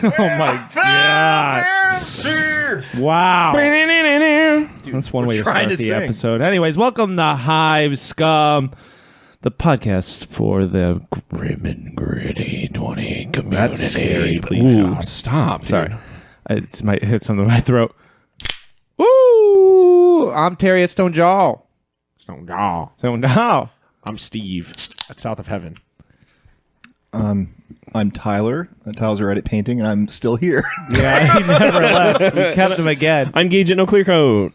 Oh my god! Wow. That's one way to start the episode. Anyways, welcome to Hive Scum, the podcast for the grim and gritty 20 community. That's scary. Please stop. Sorry, it's hit something in my throat. Woo! I'm Terry at Stone Jaw. Stone Jaw. Stone Jaw. I'm Steve at South of Heaven. I'm Tyler at Tyler's Reddit Painting, and I'm still here. Yeah, he never left. We kept him again. I'm Gage at No Clear Coat.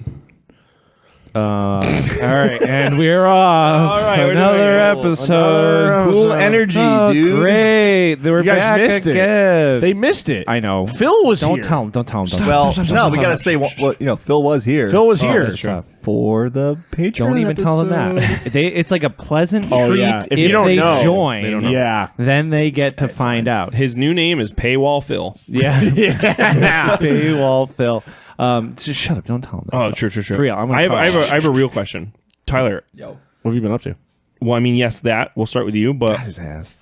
All right, and we're off. All right, another episode. Cool energy, dude. Great. They were You guys back missed again. it. They missed it. I know. Phil was Don't here. tell him. Don't tell him. Don't Well, tell him. no, we gotta say, Phil was here. Phil was here. That's true. For the Patreon. Don't even tell them episode. that. It's like a pleasant Oh, treat yeah. if you don't they know, join. they don't know. Yeah. Then they get to find out. His new name is Paywall Phil. Yeah. Yeah. Paywall Phil. Just shut up. Don't tell him that. Oh, true. For real. I have a real question. Tyler, what have you been up to? Well, I mean, yes, that. We'll start with you, but his ass.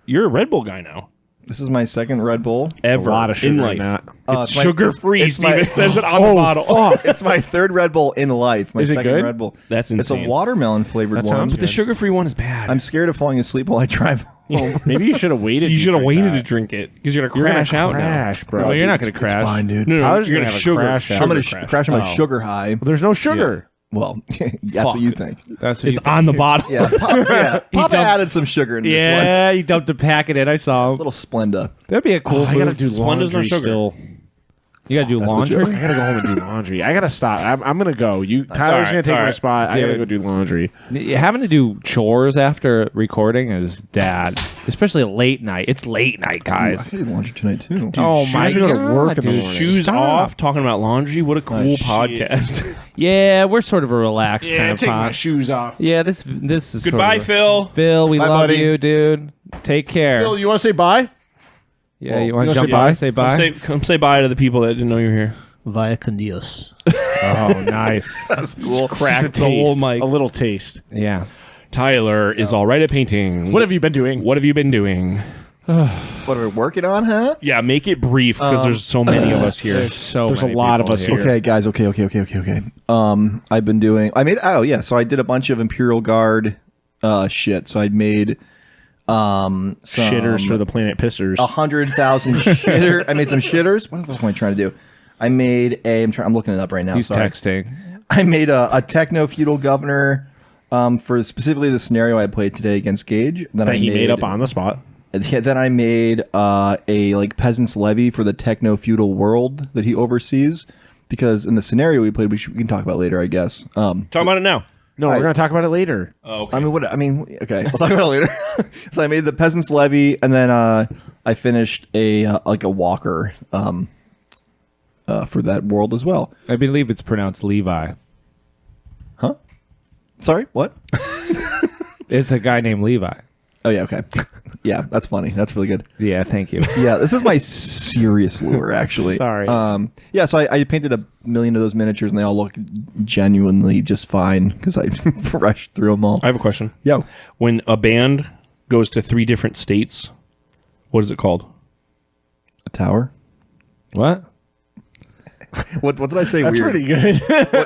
You're a Red Bull guy now. This is my second Red Bull. Ever. A lot of sugar in in life. that. It's sugar-free, it's Steve. my- It says it on the bottle. It's my third Red Bull in life. My Is it second good? Red Bull. That's It's a insane. watermelon flavored That one. sounds But the sugar-free one is bad. I'm scared of falling asleep while I drive home. Maybe you should have waited. So you should have drink waited that. to drink it because you're going to You're crash gonna out crash, bro. Well, you're not going to It's crash. fine, dude. now. No, Tyler's you're gonna going to have a sugar crash out. I'm gonna crash. crash on my sugar high. Well, there's no sugar. Well, that's what you think. That's what It's you think. on the bottle. Yeah, Papa added some sugar in this one. Yeah, he dumped a packet in. I saw him. Little Splenda. That'd be a cool I gotta move. do Splenda's no laundry sugar. still. You got to do That's the laundry? joke. I gotta go home and do laundry. I gotta stop. I'm gonna go. Tyler's all gonna right, take all my right. spot. I gotta Dude. go do laundry. Having to do chores after recording is bad, especially late night. It's late night, I guys. could do laundry tonight too. Oh I have to go to work in the dude. morning. Shoes Stop. off, talking about laundry. What a cool podcast. Yeah, we're sort of a relaxed kind of take my pod. shoes off. Yeah, this is Goodbye, sort of Phil. Phil, we Bye, love buddy. you, dude. Take care. Phil, you want to say bye? Yeah, you want to you jump wanna by? say Say bye. Come say bye to the people that didn't know you were here. Vaya con Dios. Oh, nice. That's cool. Crack Just a the whole taste. mic. A little taste. Yeah. Tyler is all right at painting. What have you been doing? What have you been doing? What are we working on, huh? Yeah, make it brief because there's so many of us here. There's There's a many lot of people us here. here. Okay, guys. Okay. I've been doing. So I did a bunch of Imperial Guard shit. So I made some Shitters for the planet pissers. 100,000 shitter. I made some shitters. What the fuck am I trying to do? I made a. I'm looking it up right now. He's sorry. texting. I made a techno feudal governor for specifically the scenario I played today against Gage. Then that he made up on the spot. Yeah, then I made a like peasants levy for the techno feudal world that he oversees. Because in the scenario we played, we can talk about later, I guess. Talk about it now. No, we're gonna talk about it later. Oh, okay. Okay, we'll talk about it later. So I made the peasants levy, and then I finished a walker for that world as well. I believe it's pronounced Levi. Huh? Sorry, what? It's a guy named Levi. Oh yeah, okay. Yeah, that's funny. That's really good. Yeah, thank you. Yeah, this is my serious lure, actually. Sorry. Yeah, so I painted 1 million of those miniatures, and they all look genuinely just fine because I rushed through them all. I have a question. Yeah. When a band goes to 3 different states, what is it called? A tower. What? What did I say That's weird? pretty good.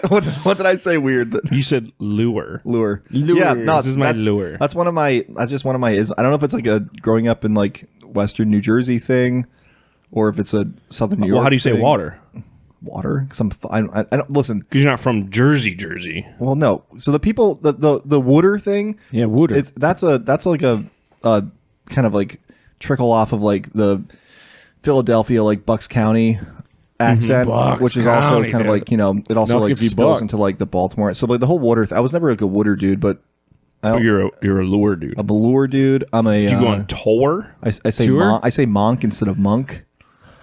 What did I say weird? You said lure. Lure. Lure. Yeah, no, This is my lure. That's one of my. That's just one of my. I don't know if it's like a growing up in like Western New Jersey thing, or if it's a Southern New York. Well, how do you say thing. water? Water? Because I don't listen. Because you're not from Jersey. Well, no. So the people, the Wooder thing. Yeah, Wooder. That's like a kind of like trickle off of like the Philadelphia, like Bucks County accent, Bucks which is County, also kind dude. of like, it also Milk like if you spills buck. into like the Baltimore. So like the whole Wooder. I was never like a Wooder dude, but But you're a lure dude. a Lure dude. I'm a. Did you go on tour? I say Tour? I say monk instead of monk.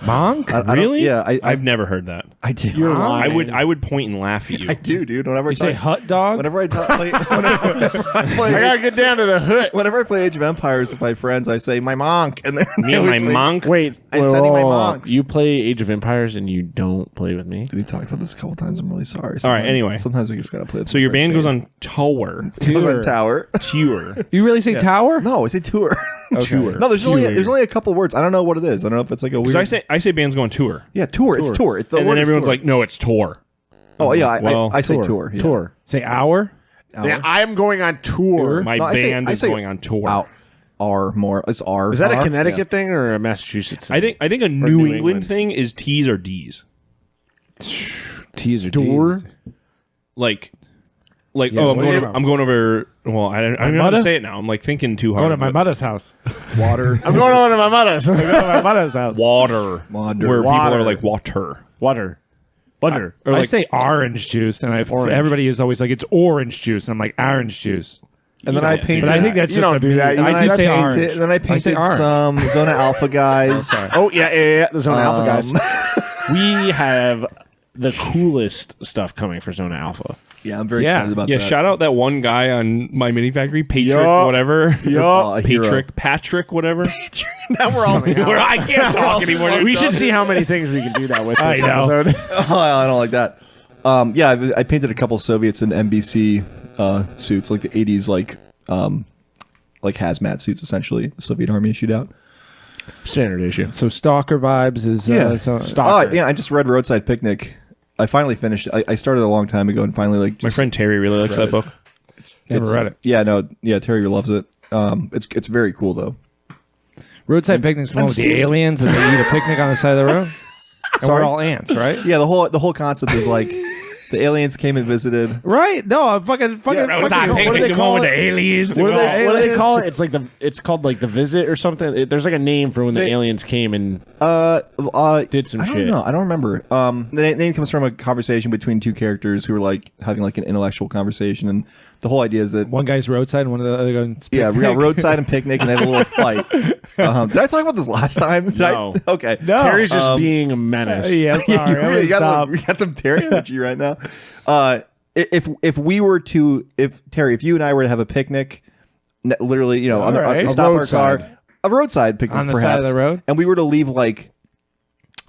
Monk? I don't- Really? yeah, I've never heard that. I do. You're lying. I would point and laugh at you. I do, dude. Whenever You say hut dog? whenever I play, whenever I I play, gotta get down to the hood. whenever I play Age of Empires with my friends, I say my monk, and then Me and my monk. Wait, I'm sending my whoa. monks. You play Age of Empires and you don't play with me? We talked about this a couple times. I'm really sorry. All right, anyway. sometimes we just gotta play. So your band goes on tour. goes on tower. Tour. You really say tower? No, I say tour. Tour. No, there's only a couple words. I don't know what it is. I don't know if it's like a weird. Because I say band's going tour. Yeah, tour. It's tour. It's the And word then is everyone's tour. like, no, it's tour. Oh yeah, Well, I say tour. Yeah. Tour. Say hour. Yeah, I'm going on tour. My No, I band say is going on tour. R more. It's R. Is that a R? Connecticut thing or a Massachusetts thing? I think a New England thing is T's or D's. T's or Tour? D's. Like Yes, I'm going over. Well, I don't know how to say it now. I'm like thinking too hard. Going to my mother's house. Water. I'm going on to my mother's. Going to my mother's house. Water. Where people Water. are like water. Butter. Or I like, say orange juice, and everybody is always like, it's orange juice, and I'm like, orange juice. And then I painted. But I think that's You just don't a do me. that. You I and do I say painted, orange. and then I painted orange. some Zona Alpha guys. Oh, yeah. The Zona Alpha guys. We have the coolest stuff coming for Zona Alpha. Yeah, I'm very excited about that. shout out that one guy on My Mini Factory, Patrick, Yup. whatever. A hero. Patrick, whatever. Now we're all. I can't talk anymore. We should see how many things we can do that with I this know. episode. Oh, I don't like that. Yeah, I painted a couple Soviets in NBC suits, like the '80s, like hazmat suits, essentially. The Soviet Army issued out. Standard issue. So Stalker vibes is Stalker. Oh, yeah, I just read Roadside Picnic. I finally finished. I started a long time ago and finally My friend Terry really likes that book. Never read it. Yeah, no, yeah, Terry loves it. It's very cool though. Roadside picnic's the one with the Steve's- aliens and they eat a picnic on the side of the road. And we're Sorry? all ants, right? Yeah, the whole concept is like the aliens came and visited. Right? No, I'm fucking. Roadside what do Picnic, they the call one with it? the aliens. What do they call it? It's called like the visit or something. There's like a name for when the aliens came and did some I shit. don't know. I don't remember. The name comes from a conversation between two characters who were like having like an intellectual conversation, and the whole idea is that One guy's roadside and one of the other guys. we got roadside and picnic, and they have a little fight. Did I talk about this last time? No. Okay. No. Terry's just being a menace. Yeah, sorry. Yeah, you I'm really gonna got, stop. got some Terry energy right now. If Terry, if you and I were to have a picnic, literally, on right. stop our roadside. car, a roadside picnic On the perhaps, side of the road? and we were to leave like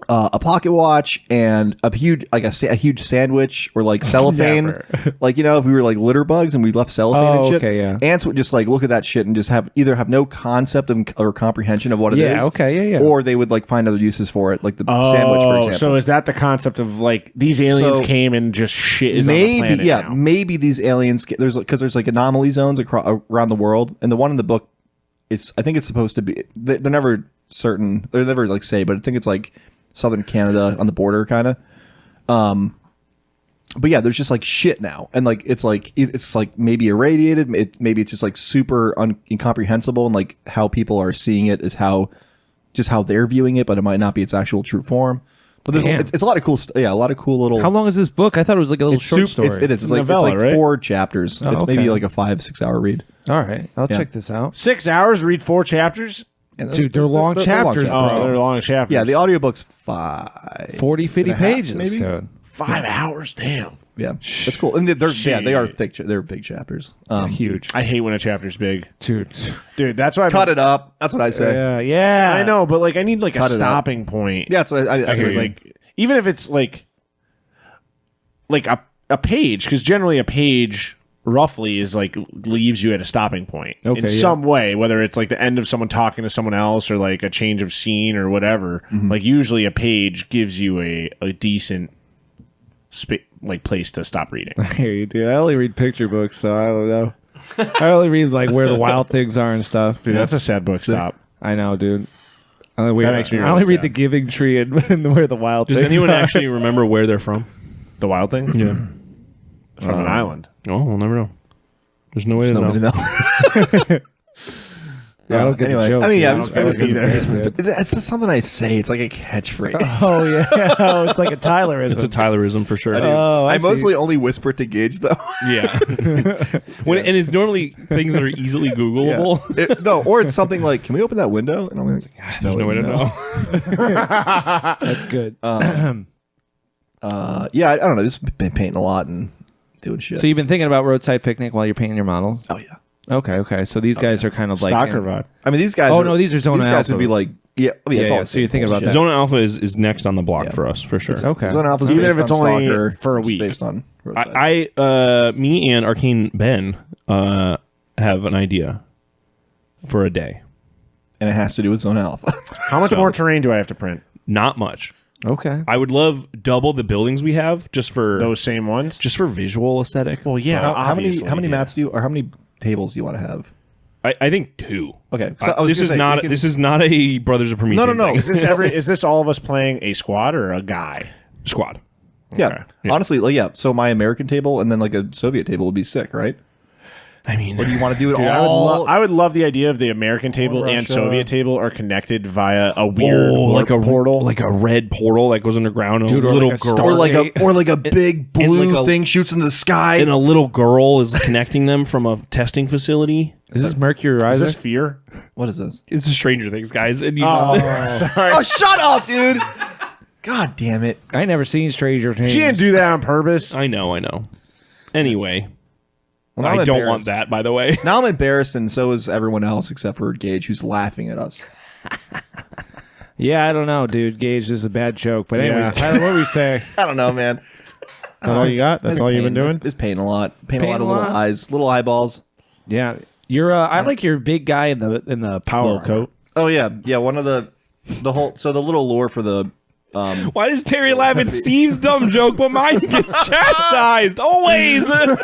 a pocket watch and a huge huge sandwich or like cellophane, Never. like if we were like litter bugs and we left cellophane and shit, okay, yeah. ants would just like look at that shit and just have no concept or comprehension of what it is. Yeah, okay, yeah. Or they would like find other uses for it, like the sandwich, for example. So is that the concept of like these aliens came and just shit is on the planet now? Maybe these aliens there's like anomaly zones around the world, and the one in the book is I think it's supposed to be they're never certain, they're never like say, but I think it's like southern Canada on the border kind of. But yeah, there's just like shit now, and like it's like maybe irradiated, maybe it's just like super incomprehensible, and like how people are seeing it is how they're viewing it, but it might not be its actual true form. But there's it's a lot of cool a lot of cool little. How long is this book? I thought it was like a little short story. It is. It's like novella, it's like right? 4 chapters. Oh, it's okay. maybe like a 5-6 hour read. All right, I'll Yeah. check this out. 6 hours, read 4 chapters? Dude, they're long chapters, Oh, bro. they're long chapters. Yeah, the audiobook's 5. 40, 50 and a half, pages, maybe? dude. 5 hours, damn. Yeah, that's cool. And they are thick. They're big chapters. Huge. I hate when a chapter's big. Dude. Dude, that's why Cut it up. That's what I say. Yeah. I know, but like I need like Cut a it up. stopping point. Yeah, that's what I hear you. Like even if it's like a page, because generally a page roughly is like leaves you at a stopping point in some way, whether it's like the end of someone talking to someone else or like a change of scene or whatever. Like usually a page gives you a decent place to stop reading. I hear you, dude. I only read picture books, so I don't know. I only read like where the wild things are and stuff. Dude, that's a sad book. Stop. I know, dude. I makes me I only really read the sad. Giving Tree and where the wild Does things anyone are. actually remember where they're from? The Wild Thing? Yeah. From an island. Oh, we'll never know. There's no way to Nobody know. know. Yeah, I don't get Anyway, the joke. I mean, yeah, dude. it was I don't get the either. base, man. It's just something I say. It's like a catchphrase. Oh, yeah. Oh, it's like a Tylerism. It's a Tylerism for sure. Oh, I see. mostly only whisper to Gage though. Yeah. And it's normally things that are easily Googleable. No, or it's something like, "Can we open that window?" And I'm like, There's no way to know. That's good. yeah, I don't know. Just been painting a lot and doing shit. So you've been thinking about Roadside Picnic while you're painting your models? Oh yeah. Okay. So these guys are kind of like Stalker vibe. I mean, these guys. Oh, no, these are Zona These guys Alpha. would be like, yeah. I mean, Yeah, it's all yeah, the so you're same thinking about bullshit. that. Zona Alpha is next on the block for us, for sure. Okay. Zona Alpha's Even based if it's on only Stalker, for a it's week. based on Roadside. Me and Arcane Ben have an idea for a day. and it has to do with Zona Alpha. How much more terrain do I have to print? Not much. Okay. I would love double the buildings we have just for Those same ones? just for visual aesthetic. Well, yeah. how many obviously, mats do you, or how many tables do you want to have? I think 2. Okay, so I was This gonna is say, not we can- this is not a Brothers of Prometheus. No. thing. Is this all of us playing a squad or a guy? Squad. Yeah. Honestly, like, yeah. So my American table and then like a Soviet table would be sick, right? I mean, Or do you want to do it Dude, all? I would love the idea of the American table and Russia. Soviet table are connected via a weird like a portal. like a red portal that goes underground. Dude, a or little like a girl, star- or like a big blue like a- thing shoots into the sky. and a little girl is connecting them from a testing facility. Is this Mercury Is Riser? this fear? What is this? It's a Stranger Things, guys. And you Oh, shut up, dude! God damn it! I never seen Stranger Things. She didn't do that on purpose. I know. Anyway, Well, now I I'm don't want embarrassed. that. By the way, Now I'm embarrassed, and so is everyone else except for Gage, who's laughing at us. Yeah, I don't know, dude. Gage, this is a bad joke. But anyways, Yeah. Tyler, what were you saying? I don't know, man. That's all you got? That's all you've been doing? It's pain a lot. Pain a Pain lot of a little lot? eyes, little eyeballs. Yeah, you're. I like your big guy in the power Little coat. Oh yeah. One of the whole. So the little lore for the. why does Terry laugh at Steve's dumb joke, but mine gets chastised always? Sorry.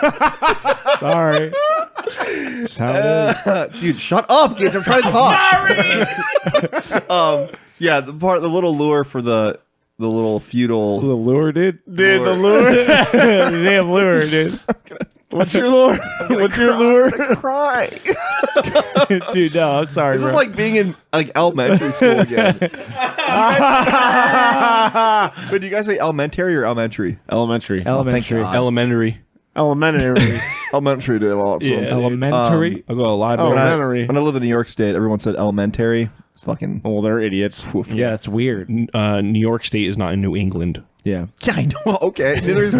That's how it is. Dude, shut up, Gage. I'm trying to talk. Yeah, the little lure for the little feudal. The lure, dude. Dude, the lure. The damn lure, dude. What's your lure? What's your lure? Cry. Dude, no, I'm sorry. This bro. is like being in like elementary school again. But do you guys say elementary or elementary? Elementary. elementary. God. Elementary. Elementary. Elementary to also. Yeah. Elementary. I'll go to a library. When Elementary. when I lived in New York State, everyone said elementary. It's fucking. Well, they're idiots. Yeah, it's weird. New York State is not in New England. Yeah. Yeah, I know. Okay, neither's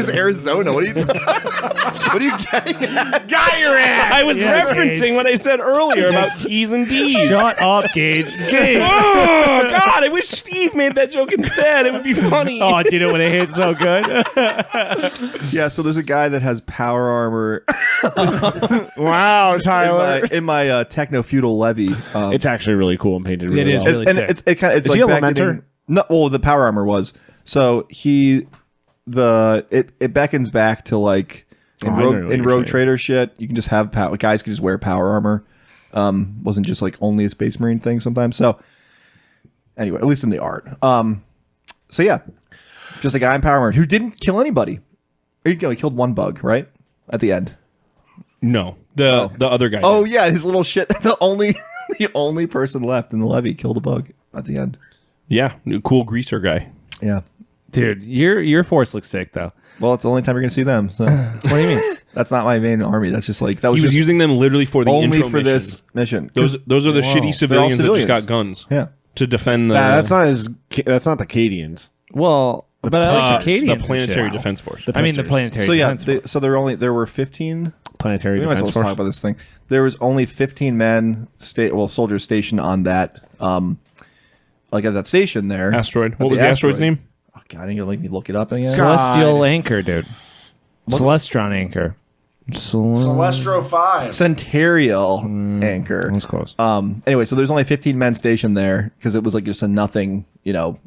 Arizona. What are you? What are you getting at? Got your ass! I was referencing what I said earlier about T's and D's. Shut up, Gage. Gage. Oh, God, I wish Steve made that joke instead. It would be funny. Oh, did it when it hit so good? Yeah, so there's a guy that has power armor Wow, Tyler. in my techno feudal levy. It's actually really cool and painted really It is well. really and sick. it's Is like he a back Lamenter? in- No, well, the power armor was. So it beckons back to like in I know what you're Rogue saying. Trader shit. You can just have guys can just wear power armor. Wasn't just like only a Space Marine thing sometimes. So anyway, at least in the art. So yeah, just a guy in power armor who didn't kill anybody. He killed one bug right at the end. No, the other guy. Oh yeah, his little shit. The only person left in the levy killed a bug at the end. yeah, cool greaser guy. Yeah. Dude, your force looks sick though. Well, it's the only time you're gonna see them. So What do you mean? that's not my main army. That's just like that was He was just using them literally for the only intro for mission. this mission. Those are the shitty civilians that just civilians. got guns Yeah. to defend the. That's not the Cadians. Well, but I like the Acadians. the and Planetary shit. Defense Force. I mean the planetary. So yeah, Defense there were 15. Planetary We might as well Defense talk Force. about this thing. There was only 15 men, soldiers stationed on that, like at that station there. Asteroid. At What was the asteroid's name? Oh God, you like me look it up again? Celestial anchor, dude. Celestron anchor. Celestro 5. Centurial anchor. That's close. Anyway, so there's only 15 men stationed there because it was like just a nothing,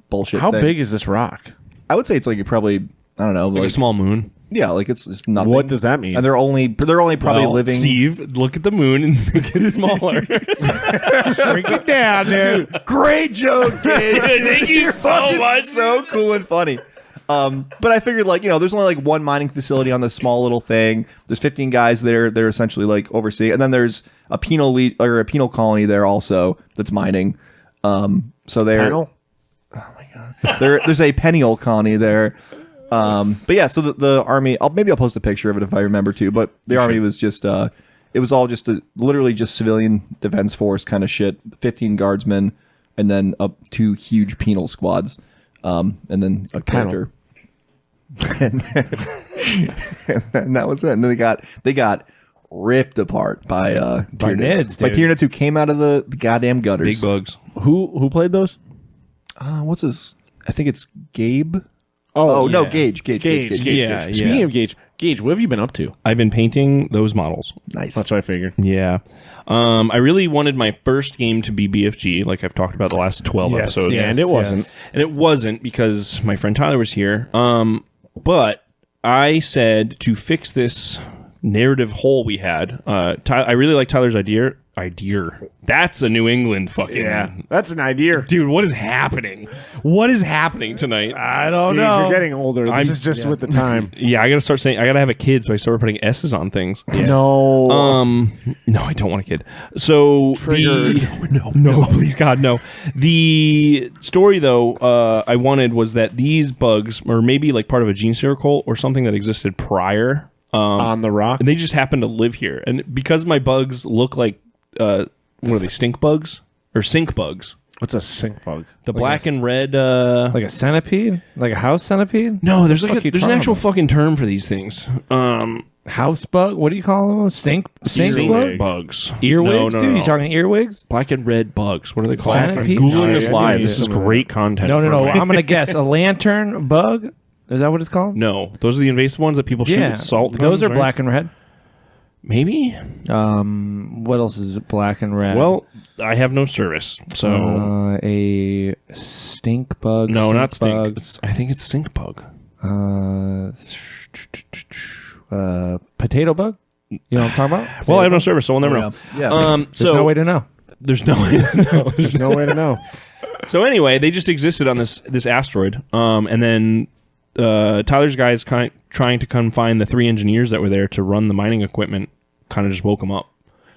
bullshit. How thing. big is this rock? I would say it's like probably I don't know, Like a small moon. yeah, like it's just nothing. What does that mean? And they're only probably Well, living. Steve, look at the moon and make it smaller. Shrink it down, dude. Great joke, Gage. Thank you so Fucking much. So cool and funny. But I figured there's only like one mining facility on this small little thing. There's 15 guys there. They're essentially like overseeing, and then there's a penal colony there also that's mining. So they're Panel? there's a pennial colony there. But yeah, so the army. I'll post a picture of it if I remember to. But the army was just it was all just literally just civilian defense force kind of shit. 15 guardsmen, and then up 2 huge penal squads, and then a character. And that was it. And then they got ripped apart by Nids, by dude. Tyranids who came out of the goddamn gutters. Big bugs. Who played those? What's his? I think it's Gabe. Oh, no, yeah. Gage. Yeah, Speaking of Gage, Gage, what have you been up to? I've been painting those models. Nice. That's what I figured. Yeah. I really wanted my first game to be BFG, like I've talked about the last 12 episodes. And it wasn't. And it wasn't because my friend Tyler was here. But I said to fix this narrative hole we had, I really like Tyler's idea. That's a New England fucking... Yeah, that's an idea. Dude, what is happening? What is happening tonight? I don't Gage, know. you're getting older. This is just with the time. Yeah, I gotta start saying... I gotta have a kid, so I started putting S's on things. No. No, I don't want a kid. So no, please God, no. The story though, I wanted was that these bugs, or maybe like part of a gene stealer cult or something that existed prior, on the rock. and they just happen to live here. And because my bugs look like, what are they? Stink bugs or sink bugs? What's a sink bug? The black and red, Like a centipede? Like a house centipede? no, there's like Fuck you there's an talking actual about? fucking term for these things. House bug? What do you call them? Stink bug? Bugs. Earwigs, No, dude? no. You talking earwigs? Black and red bugs. What are they called? Centipede? I'm Googling No, this yeah, live. yeah, This is yeah. great content. No. for me. I'm going to guess. A lantern bug? Is that what it's called? No, those are the invasive ones that people shoot with salt. Those guns, are right? black and red. Maybe. What else is black and red? Well, I have no service, so a stink bug. no, not stink. bug. I think it's sink bug. Potato bug. You know what I'm talking about? Well, I have no service, so we'll never Yeah. know. Yeah. There's So no way to know. there's no way to know. There's no way to know. So anyway, they just existed on this asteroid, and then Tyler's guys trying to come find the 3 engineers that were there to run the mining equipment. Kind of just woke them up.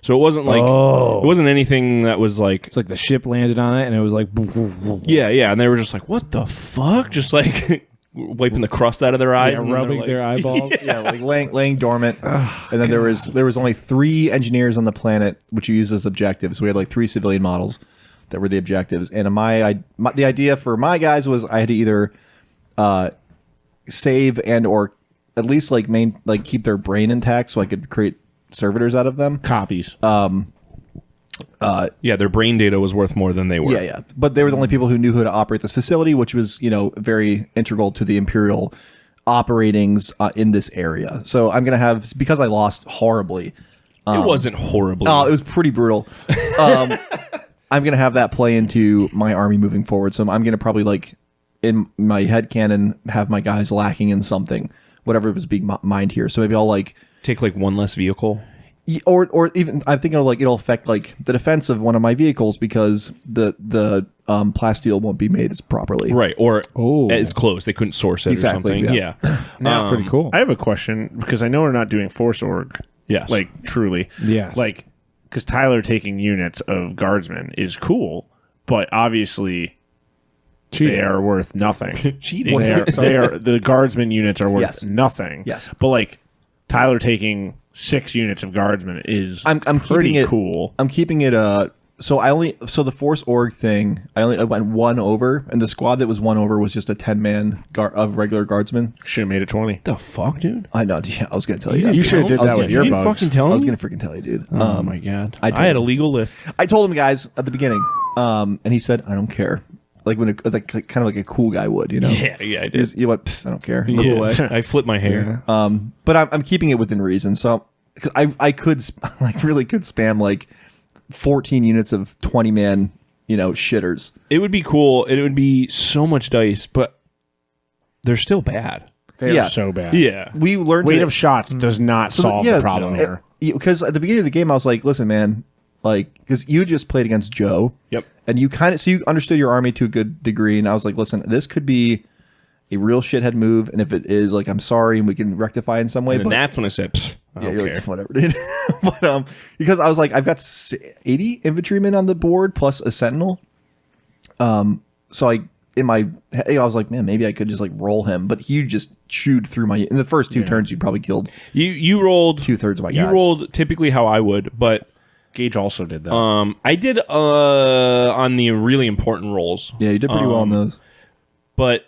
So it wasn't like it wasn't anything that was like It's like the ship landed on it and it was like. yeah, and they were just like, what the fuck, just like wiping the crust out of their eyes, and then rubbing they're like, their eyeballs. Yeah, like laying dormant. And then there was only 3 engineers on the planet which you used as objectives. We had like 3 civilian models that were the objectives. And the idea for my guys was I had to either save and or at least keep their brain intact so I could create servitors out of them. Copies. yeah, their brain data was worth more than they were. Yeah. But they were the only people who knew how to operate this facility, which was, very integral to the Imperial operatings in this area. So I'm going to have, because I lost horribly. It wasn't horribly. Oh, it was pretty brutal. I'm going to have that play into my army moving forward. So I'm going to probably in my headcanon have my guys lacking in something, whatever was being mined here. So maybe I'll take one less vehicle. Or even I'm thinking it'll affect the defense of one of my vehicles because the plasteel won't be made as properly. Right, or it's close. They couldn't source it Exactly, or something. yeah. Yeah. That's pretty cool. I have a question because I know we're not doing Force Org. Yes. Truly. Yes. Because Tyler taking units of guardsmen is cool, but obviously they are worth nothing. Cheating. They are the guardsmen units are worth Yes. nothing. Yes. But Tyler taking 6 units of guardsmen is I'm pretty keeping it cool. I'm keeping it so the Force Org thing I went 1 over, and the squad that was 1 over was just a 10-man of regular guardsmen. Should have made it 20. The fuck, dude? I know. Yeah, I was gonna tell you. You should have did I was that with gonna- your You didn't bugs. fucking tell I me? was gonna freaking tell you, dude. Oh my god. I I told had a him. legal list. I told him, guys, at the beginning, and he said, "I don't care." Kind of like a cool guy would, Yeah, I did. You went, "Pfft, I don't care. Look away. I flipped my hair. But I'm keeping it within reason. So, because I could really could spam 14 units of 20-man, shitters. It would be cool. It would be so much dice, but they're still bad. They Yeah. are so bad. Yeah. We learned Weight that- of shots does not solve the problem here. Because at the beginning of the game, I was like, "Listen, man, because you just played against Joe, Yep. and you you understood your army to a good degree, and I was like, listen, this could be a real shithead move, and if it is, I'm sorry, and we can rectify in some way." And but that's when I said, Psst, I yeah, don't you're care. like, whatever, dude. But because I was like, I've got 80 infantrymen on the board plus a sentinel. So I was like, man, maybe I could just roll him, but he just chewed through in the first 2 turns. You probably killed You rolled 2/3 of my guys. You rolled typically how I would, but Gage also did that. I did on the really important rolls. Yeah, you did pretty well on those. But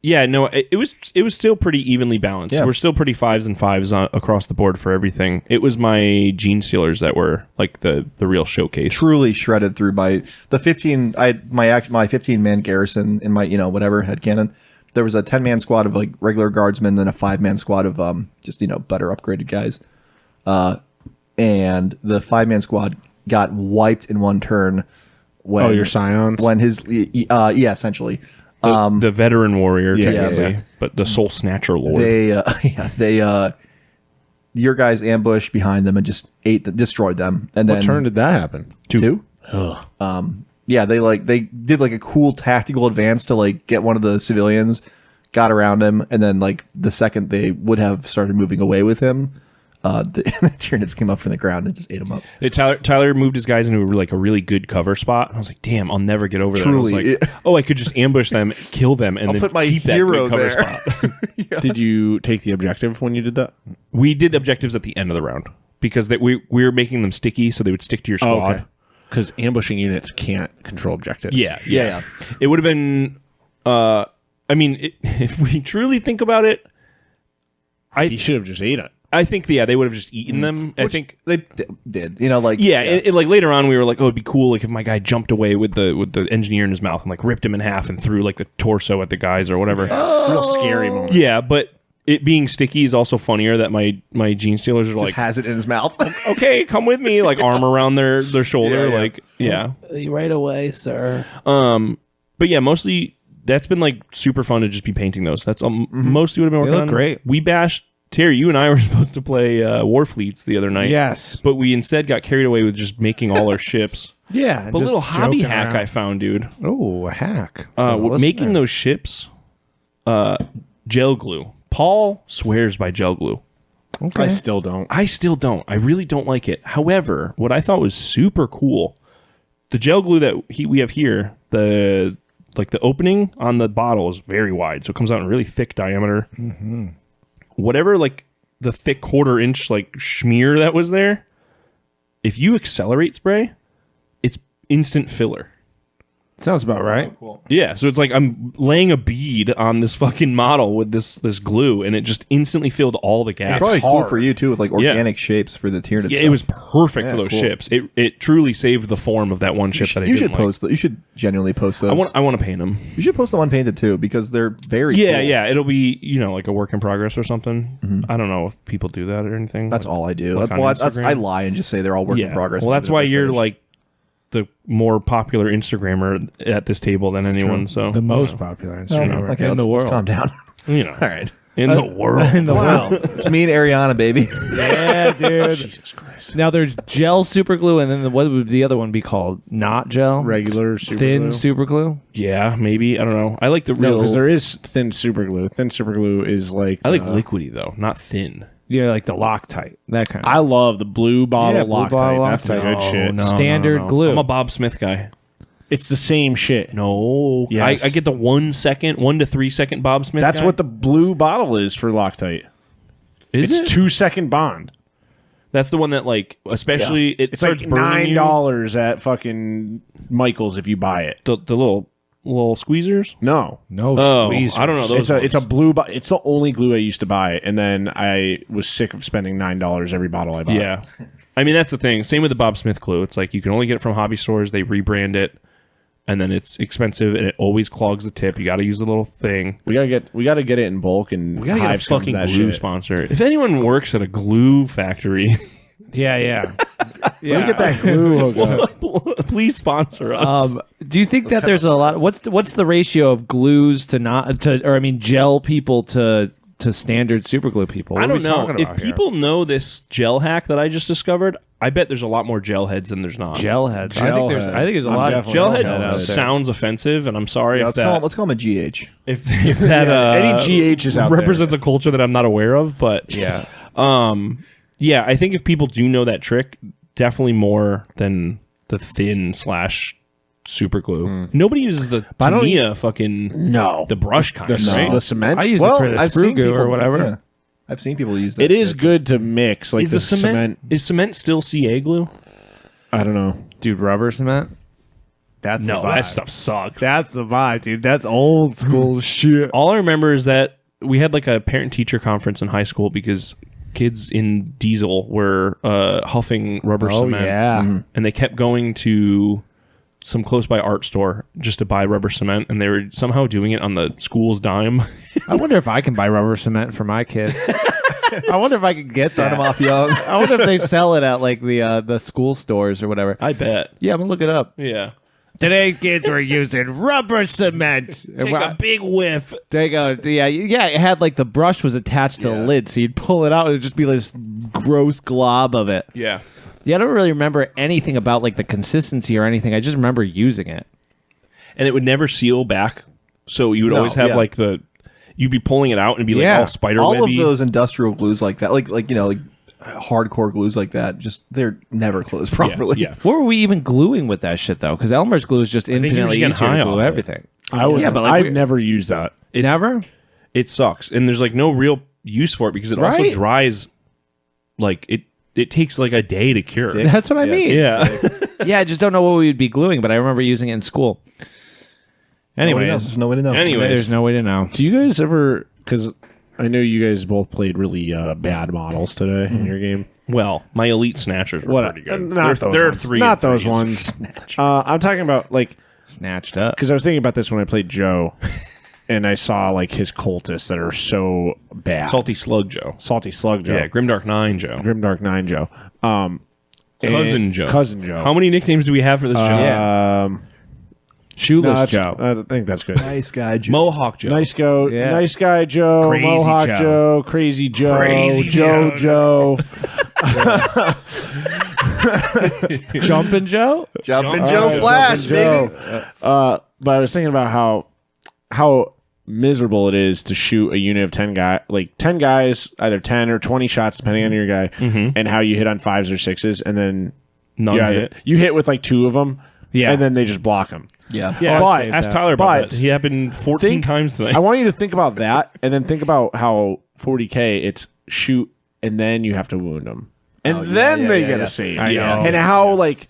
yeah, no, it was still pretty evenly balanced. Yeah. We're still pretty 5s and 5s across the board for everything. It was my gene sealers that were the real showcase. Truly shredded through by the 15. I had my 15-man garrison in my whatever headcanon. there was a 10-man squad of like regular guardsmen, then a 5-man squad of just better upgraded guys. And the 5-man squad got wiped in one turn. When, your scions? When his essentially. The veteran warrior, technically, yeah. but the soul snatcher lord. They your guys ambushed behind them and just destroyed them. And then What turn did that happen? Two. Yeah, they did like a cool tactical advance to like get one of the civilians, got around him, and then like the second they would have started moving away with him, the Tyranids came up from the ground and just ate him up. Tyler moved his guys into like a really good cover spot. And I was like, damn, I'll never get over that. Truly, I was like, I could just ambush them, kill them, and then put my keep that hero good cover there. spot. Yeah. Did you take the objective when you did that? We did objectives at the end of the round because we were making them sticky, so they would stick to your squad. Because ambushing units can't control objectives. Yeah. Yeah. It would have been. If we truly think about it, He should have just ate it. I think they would have just eaten them. I think They did. Like later on, we were like, oh, it'd be cool like if my guy jumped away with the engineer in his mouth and like ripped him in half and threw like the torso at the guys or whatever. Real scary moment. Yeah, but it being sticky is also funnier. That my gene stealers are just like, has it in his mouth. okay, come with me, like arm around their shoulder, Right away, sir. But yeah, mostly that's been like super fun to just be painting those. That's mostly what I've been working They on. look great. We bashed. Terry, you and I were supposed to play Warfleets the other night. Yes. But we instead got carried away with just making all our ships. Yeah. But a little hobby hack I found, dude. Oh, a hack. Making those ships, gel glue. Paul swears by gel glue. Okay. I still don't. I still don't. I really don't like it. However, what I thought was super cool, the gel glue that we have here, the opening on the bottle is very wide, so it comes out in a really thick diameter. Mm-hmm. Whatever, like the thick 1/4 inch like schmear that was there, if you accelerate spray, it's instant filler. Sounds about right. Oh, cool. Yeah, so it's like I'm laying a bead on this fucking model with this glue, and it just instantly filled all the gaps. It's probably cool for you too, with like organic shapes for the Tyranids. Yeah, it was perfect for those ships. It truly saved the form of that one ship that I didn't like. Post. You should genuinely post those. I want to paint them. You should post them unpainted too, because they're very. Yeah, cool. yeah. It'll be like a work in progress or something. Mm-hmm. I don't know if people do that or anything. That's all I do. Like on Instagram? I lie and just say they're all work in progress. Well, that's why you're like the more popular Instagrammer at this table than anyone. So The most popular Instagram in the world. Let's calm down. all right. In the world. In the Wow, world. it's me and Ariana, baby. Yeah, dude. Jesus Christ. Now there's gel super glue, and then what would the other one be called? Not gel? Regular super Thin glue? super glue? Yeah, maybe. I don't know. I like the No, real. because there is thin super glue. Thin super glue is like. I like liquidy though, not thin. Yeah, like the Loctite. That kind of. I love the blue bottle blue Loctite. bottle That's the Loctite. good shit. No, Standard glue. I'm a Bob Smith guy. It's the same shit. No. Yes. I get the 1 to 3 second Bob Smith That's guy. what the blue bottle is for Loctite. Is It's it? 2-second bond. That's the one that like, especially it It's like starts burning you. $9 at fucking Michael's if you buy it. The little squeezers. No. No Oh, squeeze. I don't know. Those It's a ones. blue it's the only glue I used to buy, and then I was sick of spending $9 every bottle I bought. Yeah. I mean, that's the thing. Same with the Bob Smith glue. It's like you can only get it from hobby stores. They rebrand it, and then it's expensive, and it always clogs the tip. You got to use the little thing. We gotta get it in bulk, and We got to get a Hives come fucking to that glue shit. sponsor. If anyone works at a glue factory, Yeah, yeah. Look at that glue hookup. please sponsor us. Do you think that there's a lot? What's the ratio of glues to gel people to standard super glue people? What I are don't we know. talking If about here? people know this gel hack that I just discovered, I bet there's a lot more gel heads than there's not. gel heads, I Gel think there's head. a I'm lot of definitely Gel Gel head head out there. sounds offensive, and I'm sorry if that Let's call him a GH. if that Any GHs out there. represents a culture that I'm not aware of. But yeah. yeah, I think if people do know that trick, definitely more than the thin / super glue. Nobody uses the Tamiya fucking the brush kind, right? The cement. I use it for the sprue goo or whatever. Yeah. I've seen people use that. It is shit. good to mix like Is the cement is cement still CA glue? I don't know. Dude, rubber cement? That's the No, vibe. that stuff sucks. That's the vibe, dude. That's old school shit. All I remember is that we had like a parent-teacher conference in high school because kids in diesel were huffing rubber cement. Yeah. And they kept going to some close by art store just to buy rubber cement, and they were somehow doing it on the school's dime. I wonder if I can buy rubber cement for my kids. I wonder if I could get Start that. them off young. I wonder if they sell it at like the school stores or whatever. I bet. Yeah, I'm gonna look it up. Yeah. Today's kids were using rubber cement. Take a big whiff. Take a yeah. It had like the brush was attached to the lid, so you'd pull it out, and it'd just be this gross glob of it. Yeah. Yeah, I don't really remember anything about like the consistency or anything. I just remember using it. And it would never seal back, so you would always have like you'd be pulling it out and it'd be like all spider all webby. of those industrial glues like that, like hardcore glues like that, just they're never closed properly. Yeah. What were we even gluing with that shit though? Because Elmer's glue is just you were just infinitely getting easier high to glue off it. everything. I've never used that. Never. It sucks, and there's like no real use for it because it also Right. dries. Like it takes like a day to cure. That's what I mean. Yeah. Yeah, I just don't know what we would be gluing, but I remember using it in school. Anyways, There's no way to know. there's no way to know. Do you guys ever? Because I know you guys both played really bad models today in your game. Well, my elite snatchers were pretty good. Not those there are ones. three. Not and those threes. ones. I'm talking about like Snatched up. because I was thinking about this when I played Joe, and I saw like his cultists that are so bad. Salty Slug Joe. Salty Slug Joe. Yeah, Grimdark 9 Joe. Grimdark 9 Joe. Cousin Joe. Cousin Joe. How many nicknames do we have for this Joe? Yeah. Shoeless No, Joe. I think that's good. Nice guy, Joe. Mohawk Joe. Nice go, Yeah. nice guy Joe, Crazy Mohawk Joe. Joe, Crazy Joe, Crazy Joe Joe. Joe. Jumpin' Joe? Jumpin' Joe Flash, Joe. baby. But I was thinking about how miserable it is to shoot a unit of 10 guys, either 10 or 20 shots depending on your guy, and how you hit on 5s or 6s, and then None hit. you hit with like 2 of them, Yeah. and then they just block them. Yeah. Yeah, But- ask Tyler about but that. He happened 14 times tonight. I want you to think about that, and then think about how 40K it's shoot, and then you have to wound them, and then they get a save. I know. And how like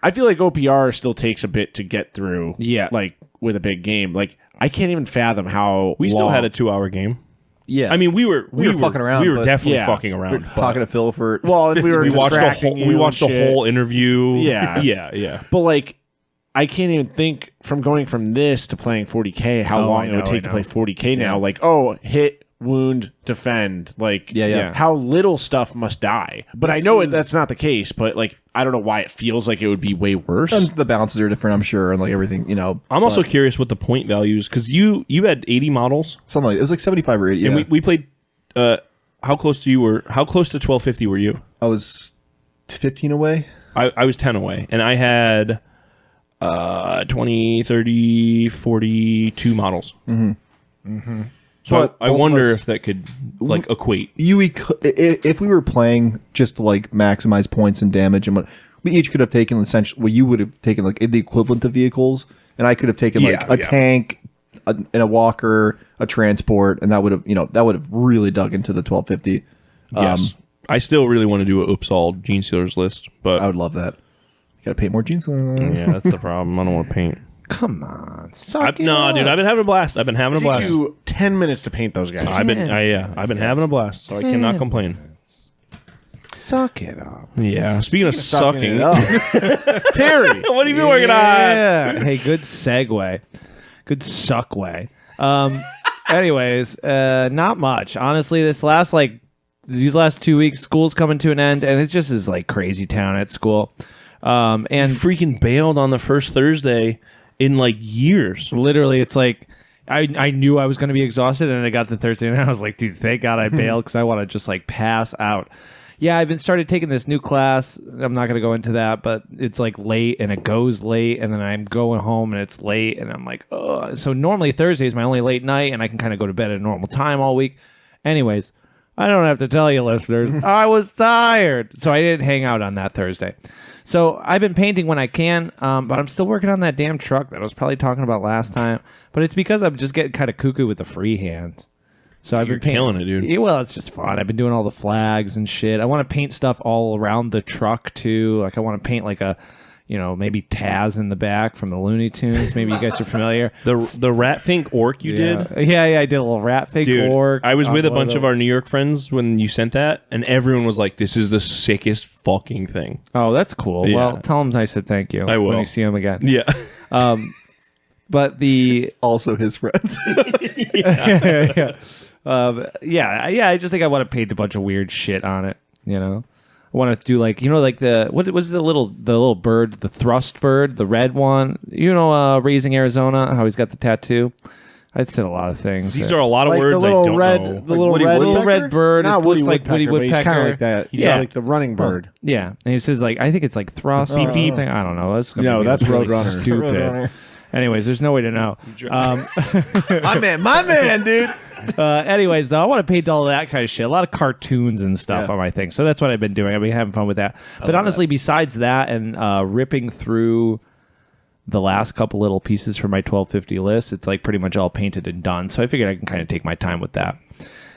I feel like OPR still takes a bit to get through. Yeah. like with a big game, like I can't even fathom how we still long- had a 2-hour game. Yeah. I mean, we were fucking around, We were but- definitely Yeah. fucking around. but talking to Phil for well, and we were we watched the distracting whole. you We and watched the shit. whole interview. Yeah. yeah. But like, I can't even think from going from this to playing 40K how Oh, long I it would know, take I to play know. 40K now. Like, oh, hit, wound, defend. Like, Yeah. how little stuff must die. But I know that's not the case. But like, I don't know why it feels like it would be way worse. and the balances are different, I'm sure, and like everything, I'm also curious what the point values because you had 80 models something like it was like 75 or 80. Yeah. and we played. How close to 1250 were you? I was 15 away. I was 10 away, and I had 20, 30, 42 models. So But I both of wonder us- if that could like equate. If we were playing just to like maximize points and damage, and what we each could have taken essentially, well, you would have taken like the equivalent of vehicles, and I could have taken like a tank, and a walker, a transport, and that would have really dug into the 1250. Yes, I still really want to do a Upsal Gene Sealers list, but I would love that. You got to paint more jeans. yeah, that's the problem. I don't want to paint. Come on. No, dude, I've been having a blast. I've been having a it takes blast. you 10 minutes to paint those guys. I've been having a blast, so I cannot complain. Suck it up. Yeah. Speaking of sucking, it up. Terry, what have you been working on? Yeah. Hey, good segue. Good suckway. Anyways, not much. Honestly, these last 2 weeks, school's coming to an end, and it just is like crazy town at school. And Freaking bailed on the first Thursday in like years. literally, it's like I knew I was going to be exhausted, and I got to Thursday, and I was like, dude, thank God I bailed because I want to just like pass out. Yeah, I've been started taking this new class. I'm not going to go into that, but it's like late, and it goes late, and then I'm going home, and it's late, and I'm like, oh. So normally Thursday is my only late night, and I can kind of go to bed at a normal time all week. Anyways, I don't have to tell you, listeners, I was tired, so I didn't hang out on that Thursday. So I've been painting when I can, but I'm still working on that damn truck that I was probably talking about last time. But it's because I'm just getting kind of cuckoo with the free hands. So I've You're been painting. killing it, dude. Yeah, well, it's just fun. I've been doing all the flags and shit. I want to paint stuff all around the truck too. Like I want to paint like a maybe Taz in the back from the Looney Tunes. Maybe you guys are familiar. The rat fink orc you did? Yeah, I did a little rat fink orc. I was with a bunch of our New York friends when you sent that, and everyone was like, this is the sickest fucking thing. Oh, that's cool. Yeah. Well, tell them I said thank you. I will. When you see them again. Yeah. But also his friends. yeah. I just think I want to paint a bunch of weird shit on it, I want to do like the what was the little bird, the thrust bird, the red one, Raising Arizona, how he's got the tattoo. I'd said a lot of things. These are a lot of words the little I don't red, know. The little red bird. Not Woody like Woody Woodpecker, but he's Woodpecker. kind of like that. He's like the running bird. Yeah, and he says like I think it's like thrust. Beep beep. I don't know. That's Roadrunner. Really stupid. Anyways, there's no way to know. My man, dude. Anyways, though, I want to paint all of that kind of shit. A lot of cartoons and stuff on my thing. So that's what I've been doing. I've been having fun with that. But honestly, besides that and ripping through the last couple little pieces for my 1250 list, it's like pretty much all painted and done. So I figured I can kind of take my time with that.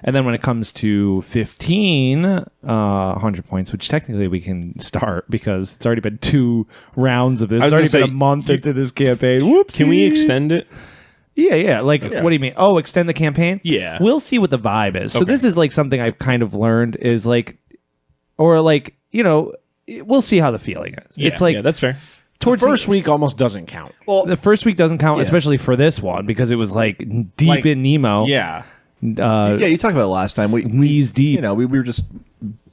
And then when it comes to 1,500 points, which technically we can start because it's already been 2 rounds of this. It's already been a month into this campaign. Whoops. Can we extend it? Yeah. Like, what do you mean? Oh, extend the campaign? Yeah. We'll see what the vibe is. So this is like something I've kind of learned is like, or like, we'll see how the feeling is. Yeah, it's like, that's fair. The first week almost doesn't count. Well, the first week doesn't count, especially for this one because it was like deep in Nemo. Yeah. You talked about it last time. Knees deep. We were just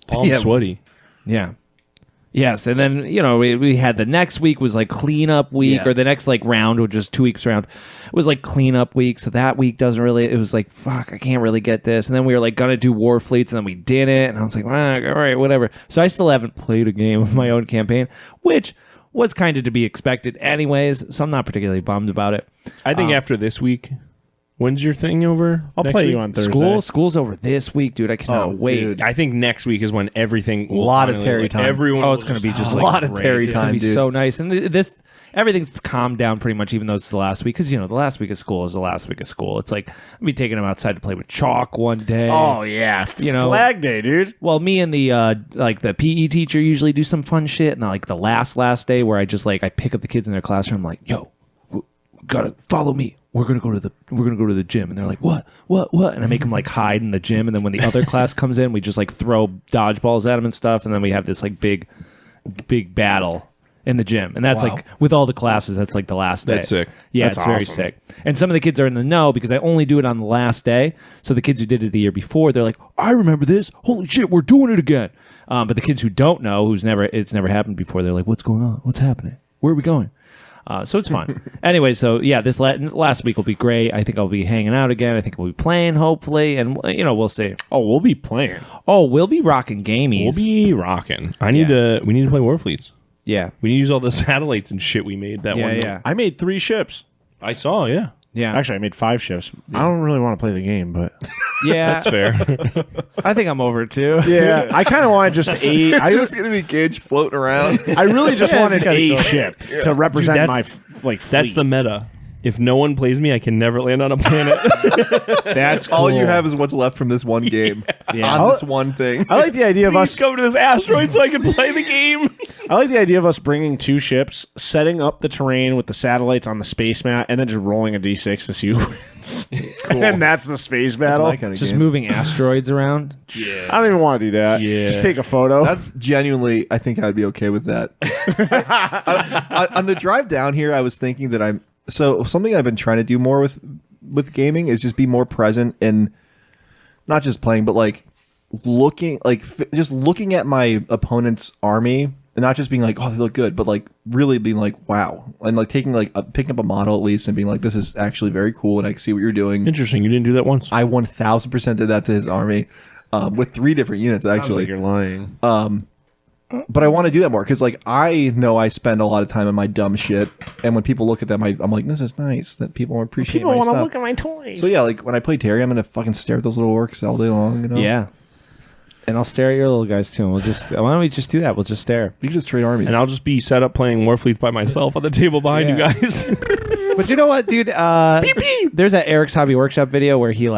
all sweaty. Yeah. Yes, and then we had the next week was like cleanup week, or the next like round, which was 2 weeks round, it was like cleanup week. So that week doesn't really. It was like fuck, I can't really get this. And then we were like gonna do war fleets, and then we didn't. And I was like, all right, whatever. So I still haven't played a game of my own campaign, which was kind of to be expected, anyways. So I'm not particularly bummed about it. I think after this week. When's your thing over? I'll play you on Thursday. School's over this week, dude. I cannot wait. Dude. I think next week is when everything. A lot of Terry time. Everyone. Oh, it's going to be just a like lot of Terry It's time, going to be dude. so nice. And everything's calmed down pretty much, even though it's the last week. Because the last week of school is the last week of school. It's like I'll be taking them outside to play with chalk one day. Oh yeah, Flag Day, dude. Well, me and the the PE teacher usually do some fun shit, and like the last day where I just I pick up the kids in their classroom, I'm like, yo, gotta follow me. We're gonna go to the gym, and they're like, what? And I make them like hide in the gym, and then when the other class comes in, we just like throw dodgeballs at them and stuff, and then we have this like big battle in the gym, and that's like with all the classes, that's like the last day. That's sick. Yeah, That's it's very awesome. sick. And some of the kids are in the know because I only do it on the last day. So the kids who did it the year before, they're like, I remember this. Holy shit, we're doing it again. But the kids who don't know, it's never happened before, they're like, what's going on? What's happening? Where are we going? So it's fun. Anyway, so yeah, this last week will be great. I think I'll be hanging out again. I think we'll be playing, hopefully, and we'll see. Oh, we'll be playing. Oh, we'll be rocking gamies. We'll be rocking. We need to play Warfleets. Yeah. We need to use all the satellites and shit we made that one. Yeah. I made 3 ships. I saw, yeah. Yeah. Actually, I made 5 ships. I don't really want to play the game, but Yeah. That's fair. I think I'm over it too. yeah, I kind of wanted just a. It's just gonna be Gage floating around. I really just wanted a ship to represent Dude, my fleet. That's the meta. If no one plays me, I can never land on a planet. That's cool. All you have is what's left from this one game. Yeah. On this one thing. I like the idea of Please us. come to this asteroid so I can play the game. I like the idea of us bringing 2 ships, setting up the terrain with the satellites on the space mat, and then just rolling a d6 to see who wins. Cool. And that's the space battle. my kind of Just game. moving asteroids around. I don't even want to do that. Yeah. Just take a photo. That's genuinely, I think I'd be okay with that. On the drive down here, I was thinking that so something I've been trying to do more with gaming is just be more present in not just playing, but like looking at my opponent's army and not just being like, oh, they look good, but like really being like, wow, and like taking picking up a model at least and being like, this is actually very cool, and I see what you're doing. Interesting. You didn't do that once. I 1000% did that to his army with 3 different units actually. You're lying. But I want to do that more because, like, I know I spend a lot of time on my dumb shit, and when people look at them, I'm like, this is nice that people appreciate my stuff. People want to look at my toys. So yeah, like when I play Terry, I'm gonna fucking stare at those little orcs all day long. You know? Yeah. And I'll stare at your little guys too. And why don't we just do that? We'll just stare. You can just trade armies, and I'll just be set up playing Warfleets by myself on the table behind you guys. But you know what, dude? There's that Eric's Hobby Workshop video where he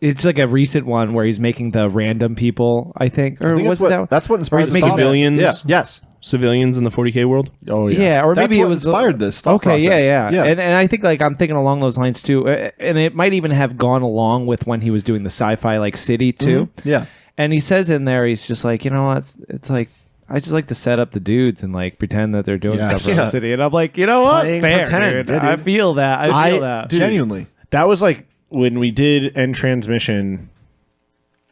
it's like a recent one where he's making the random people, I think. Or I think was that? that's what inspired making the civilians. Yeah. Yes. civilians in the 40K world. Oh Yeah, or That's maybe what it was inspired this thought Okay, process. yeah. And I think like I'm thinking along those lines too, and it might even have gone along with when he was doing the sci-fi like city too. Yeah. And he says in there, he's just like, you know what? It's like I just like to set up the dudes and like pretend that they're doing stuff for the city. And I'm like, you know what? Playing Fair, pretend, dude. I feel that. I feel that. Dude, Genuinely. That was like when we did End Transmission,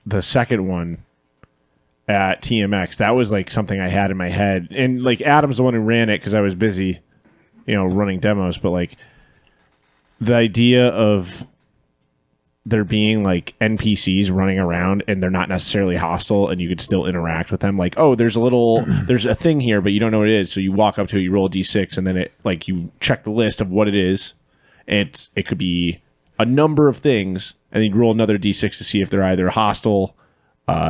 the second one at TMX. That was like something I had in my head. And like Adam's the one who ran it because I was busy, running demos. But like the idea of there being like NPCs running around and they're not necessarily hostile and you could still interact with them. Like, oh, there's a thing here, but you don't know what it is. So you walk up to it, you roll a D6, and then it like you check the list of what it is. It could be a number of things, and then you roll another D6 to see if they're either hostile,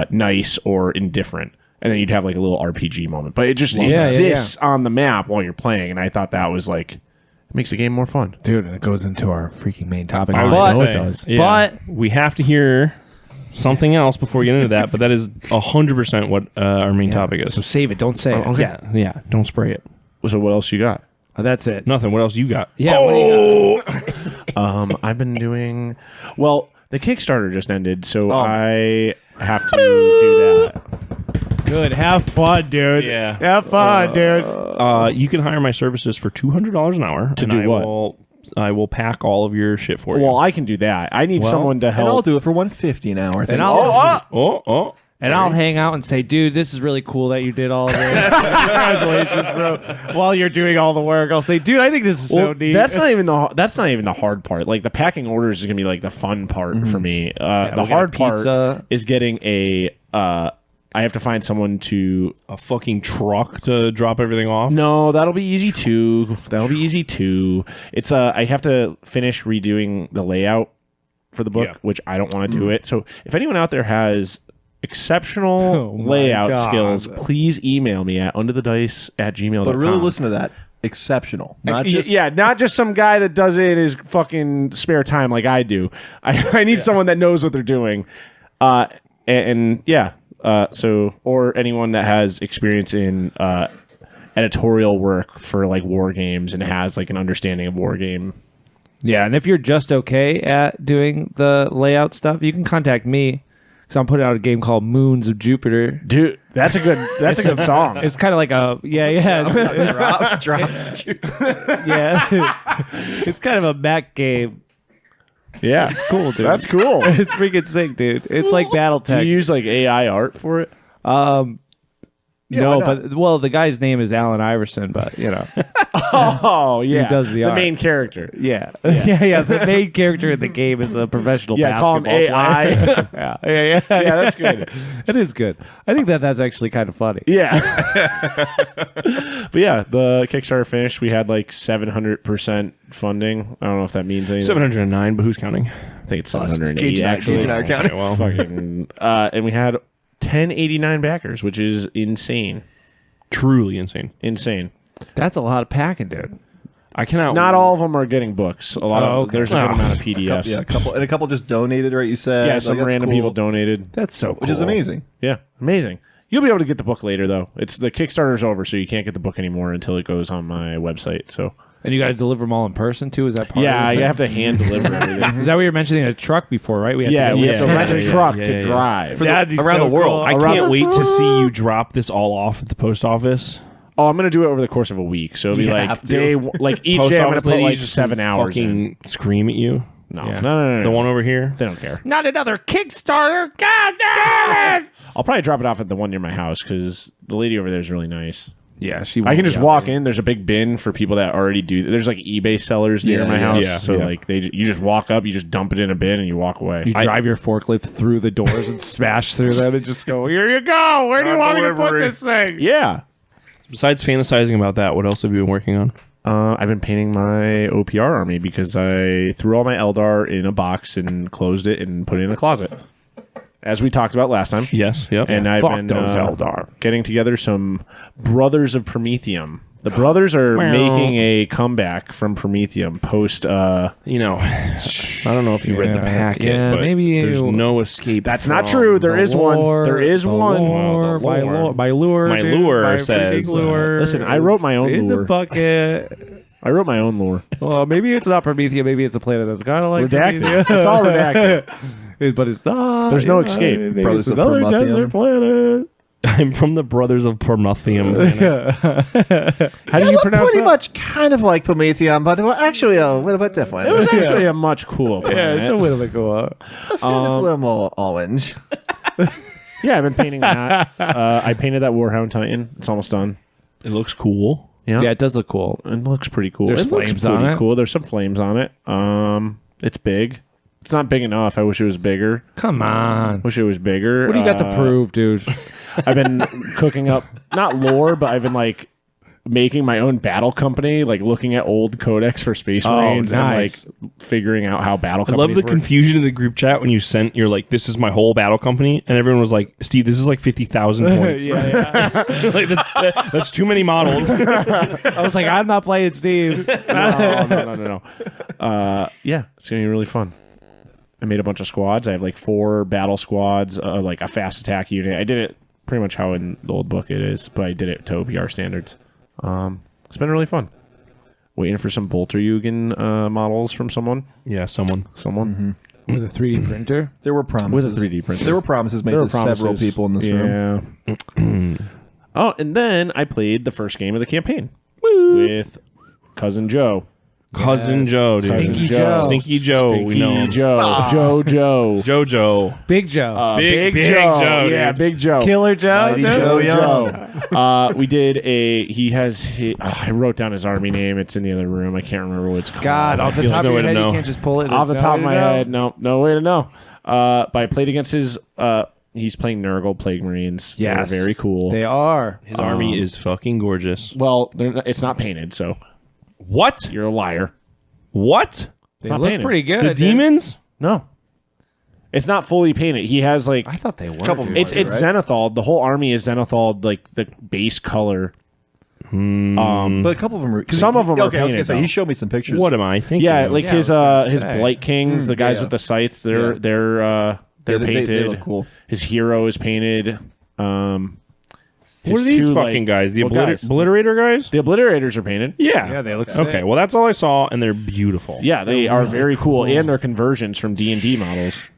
nice, or indifferent. And then you'd have like a little RPG moment. But it just exists on the map while you're playing, and I thought that was like it makes the game more fun. Dude, and it goes into our freaking main topic. It does. Yeah. But we have to hear something else before we get into that, but that is 100% what our main topic is. So save it. Don't say it. Okay. Yeah. Don't spray it. So what else you got? That's it. Nothing. What else you got? Yeah. I've been doing well. The Kickstarter just ended, so I have to do that. Good. Have fun, dude. Yeah. Have fun, dude. You can hire my services for $200 an hour. To do what? I will pack all of your shit for you. Well, I can do that. I need someone to help. And I'll do it for $150 an hour. And I'll hang out and say, dude, this is really cool that you did all of this. Congratulations, bro. While you're doing all the work, I'll say, dude, I think this is so neat. That's not even the hard part. Like the packing orders is gonna be like the fun part for me. The hard part is getting I have to find someone to a fucking truck to drop everything off. No, that'll be easy too. It's I have to finish redoing the layout for the book, which I don't want to do it. So if anyone out there has exceptional layout skills, please email me at underthedice@gmail.com. But really listen to that. Exceptional. Not just not just some guy that does it in his fucking spare time like I do. I need someone that knows what they're doing. Or anyone that has experience in editorial work for like war games and has like an understanding of war game. Yeah, and if you're just okay at doing the layout stuff, you can contact me because I'm putting out a game called Moons of Jupiter. Dude, that's a good song. It's kind of like a drops. It's kind of a mech game. Yeah, it's cool, dude. That's cool. It's freaking sick, dude. It's like BattleTech. Do you use like AI art for it? No, but the guy's name is Alan Iverson, but Oh yeah, he does the art. main character. Yeah. The main character in the game is a professional basketball call him AI. player. yeah, that's good. It is good. I think that's actually kind of funny. Yeah. But yeah, the Kickstarter finished. We had like 700% funding. I don't know if that means anything. 709, but who's counting? I think it's 780 Gage actually. and I are counting. Okay, well, Fucking, and we had 1089 backers, which is insane. Truly insane. Insane. That's a lot of packing, dude. I cannot. Not all of them are getting books. A lot of there's a good amount of PDFs. A couple just donated, right? You said, yeah, some random people donated. That's so cool. which is amazing. Yeah, amazing. You'll be able to get the book later, though. It's the Kickstarter's over, so you can't get the book anymore until it goes on my website. So, and you got to deliver them all in person too. Is that part? Yeah, of it? you have to hand deliver everything. Is that what you were mentioning a truck before, right? We have to rent a truck to drive around the world. I can't wait to see you drop this all off at the post office. Oh, I'm going to do it over the course of a week. So it'll be like day, like each day I'm going to put like 7 hours fucking in. Scream at you. No. The one over here? They don't care. Not another Kickstarter. God damn it! I'll probably drop it off at the one near my house because the lady over there is really nice. Yeah, I can just walk in. There's a big bin for people that already do. There's like eBay sellers near my house. Yeah, so like you just walk up, you just dump it in a bin, and you walk away. You drive your forklift through the doors and smash through them and just go, here you go. Where do you want me to put this thing? Yeah. Besides fantasizing about that, what else have you been working on? I've been painting my OPR army because I threw all my Eldar in a box and closed it and put it in a closet. As we talked about last time. Yes, yep. And I've been those Eldar. getting together some Brothers of Prometheum. The brothers are making a comeback from Prometheum post. I don't know if you read the packet, but maybe there's no escape. That's not true. There is one. There is one. My lure says. Listen, I wrote my own in lure. the bucket. I wrote my own lore. Well, maybe it's not Prometheum. Maybe it's a planet that's kind of like redacted. Prometheum. It's all redacted. But it's not. There's no escape. Maybe Brothers it's of another Prometheum. desert planet. I'm from the Brothers of Prometheum. How do you pronounce pretty that? much kind of like Prometheum, but actually a little bit different. It was actually a much cool planet. Yeah, it's a little bit cool. It's a little more orange. Yeah, I've been painting that. I painted that Warhound Titan. It's almost done. It looks cool. Yeah, it does look cool. It looks pretty cool. There's it looks flames on pretty it. Cool. There's some flames on it. It's big. It's not big enough. I wish it was bigger. Come on. Wish it was bigger. What do you got to prove, dude? I've been cooking up, not lore, but I've been like making my own battle company, like looking at old codex for Space Marines nice. and like figuring out how battle I companies love the work. confusion in the group chat when you sent you're like, this is my whole battle company, and everyone was like, Steve, this is like 50,000 points. yeah. Like that's too many models. I was like, I'm not playing Steve. No. Yeah, it's gonna be really fun. I made a bunch of squads. I have like 4 battle squads, like a fast attack unit. I did it pretty much how in the old book it is, but I did it to OPR standards. It's been really fun. Waiting for some Bolter-Yugen models from someone. Yeah, someone. With a 3D printer? There were promises. With a 3D printer. There were promises made to several people in this room. Yeah. Oh, and then I played the first game of the campaign with Cousin Joe. Cousin Joe, dude. Stinky Joe. Stinky Joe. We know him. Joe. Jojo. Big Joe. Big Joe, Yeah, dude. Big Joe. Killer Joe. Mighty Joe Young. We did I wrote down his army name. It's in the other room. I can't remember what it's called. God, off the There's top no of way your to head, know. you can't just pull it. Off the There's top no of my way to know. head, no way to know. But I played against his. He's playing Nurgle Plague Marines. Yes. They're very cool. They are. His army is fucking gorgeous. Well, it's not painted, so What? you're a liar. What? They not look painted. pretty good. The dude. demons? No, it's not fully painted. He has like I thought they were. Couple dude. of it's right? Zenithal. The whole army is Zenithal, like the base color. But a couple of them are... Some of them are Okay, I was going painted, to say, though. he showed me some pictures. What am I thinking? Yeah, of? like Yeah, I his was gonna his say. Blight Kings, the guys yeah. with the sights. They're Yeah. painted. They look cool. His hero is painted. What are these fucking guys? The obliterator guys? The Obliterators are painted. Yeah. Yeah, they look sick. Okay, well, that's all I saw, and they're beautiful. Yeah, they are very cool, and they're conversions from D&D models.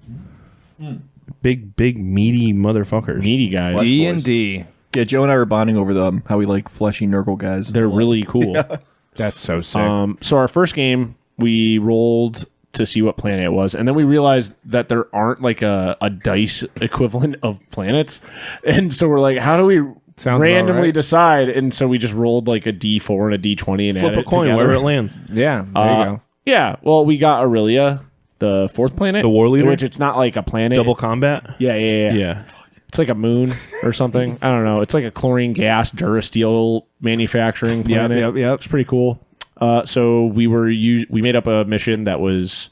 Big, meaty motherfuckers. Meaty guys. D&D. Yeah, Joe and I were bonding over them, how we like fleshy Nurgle guys. They're really cool. That's so sick. So our first game, we rolled to see what planet it was, and then we realized that there aren't like a dice equivalent of planets, and so we're like, how do we Sounds randomly about right. decide? And so we just rolled like a D4 and a D20 and Flip added a it coin together. wherever it lands. yeah, there you go. Yeah, well, we got Aurelia, the 4th planet, The war leader? which it's not like a planet. Double combat? Yeah. Yeah. It's like a moon or something. I don't know. It's like a chlorine gas Durasteel manufacturing planet. Yep. It's pretty cool. So we made up a mission that was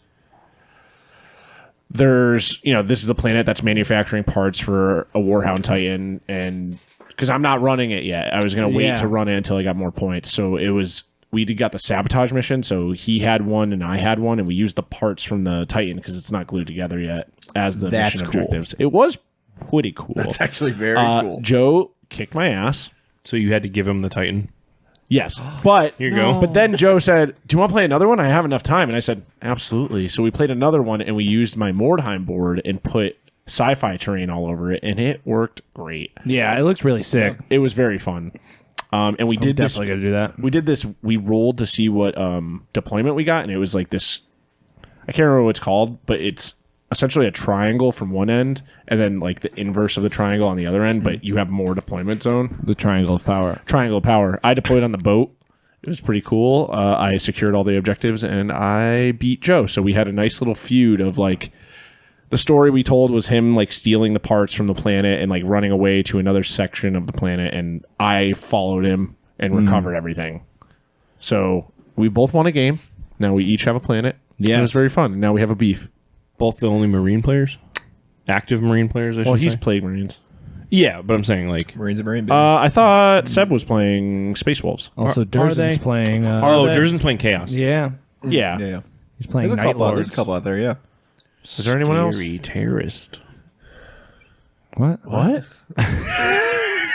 this is the planet that's manufacturing parts for a Warhound Titan, and because I'm not running it yet, I was going to wait to run it until I got more points. So we got the sabotage mission. So he had one and I had one, and we used the parts from the Titan because it's not glued together yet as the That's mission cool. objectives. It was pretty cool. That's actually very cool. Joe kicked my ass. So you had to give him the Titan. Yes, but Here you go. But then Joe said, "Do you want to play another one? I have enough time." And I said, "Absolutely." So we played another one, and we used my Mordheim board and put sci-fi terrain all over it, and it worked great. Yeah, it looks really sick. It was very fun. And we did this. Definitely gonna do that. We did this. We rolled to see what deployment we got, and it was like this. I can't remember what it's called, but it's essentially a triangle from one end, and then like the inverse of the triangle on the other end. But you have more deployment zone. The triangle of power. Triangle of power. I deployed on the boat. It was pretty cool. I secured all the objectives, and I beat Joe. So we had a nice little feud of like. The story we told was him like stealing the parts from the planet and like running away to another section of the planet, and I followed him and recovered everything. So we both won a game. Now we each have a planet. Yes. It was very fun. And now we have a beef. Both the only Marine players? Active Marine players, I should Well, he's say. Plague Marines. Yeah, but I'm saying like Marines and Marine. Baby. I thought Seb was playing Space Wolves. Also, Are Durzin's they? playing. Durzin's playing Chaos. Yeah, Yeah. yeah. he's playing There's a Night couple. There's Lords. a couple out there. Yeah. Is there anyone else? Scary terrorist. What?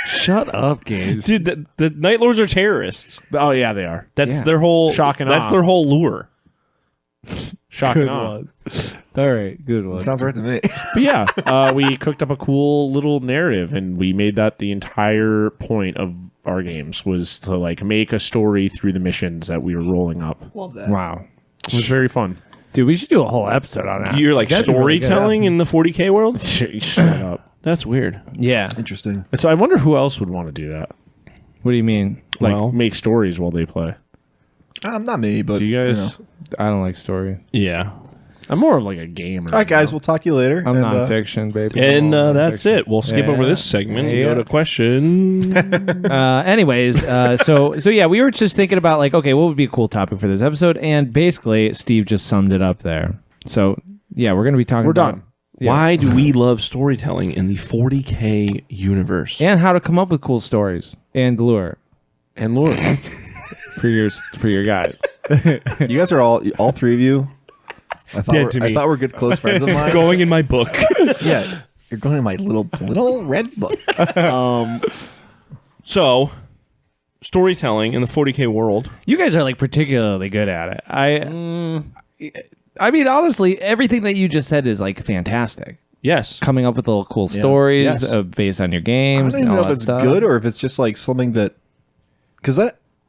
Shut up, Gage. Dude, the Night Lords are terrorists. Oh yeah, they are. That's Yeah. their whole Shock and That's awe. their whole lure. Shock and awe. All right, good one. Sounds right to me. But yeah, we cooked up a cool little narrative, and we made that the entire point of our games was to like make a story through the missions that we were rolling up. Love that. Wow, It was very fun. dude, we should do a whole episode on that. You're like That'd be really good. storytelling in the 40K world? Shut up. That's weird. Yeah. Interesting. And so I wonder who else would want to do that. What do you mean? Like Well- make stories while they play. Not me, but Do you guys? know. I don't like story. Yeah. I'm more of like a gamer. All right, guys. We'll talk to you later. I'm and, nonfiction, baby. And I'm all that's nonfiction. it. We'll skip over this segment and Yeah. go to question. Anyways, so yeah, we were just thinking about like, okay, what would be a cool topic for this episode? And basically, Steve just summed it up there. So yeah, we're gonna be talking. We're about, done. Yeah. Why do we love storytelling in the 40K universe? and how to come up with cool stories and lure And Lord. for your guys. You guys are all three of you. I Dead to me. I thought we're good close friends of mine. Going in my book. Yeah, you're going in my little red book. So, storytelling in the 40K world. You guys are like particularly good at it. I mean, honestly, everything that you just said is like fantastic. Yes. Coming up with little cool stories Yes. based on your I games. don't even and know all if that it's stuff. good or if it's just like something that, because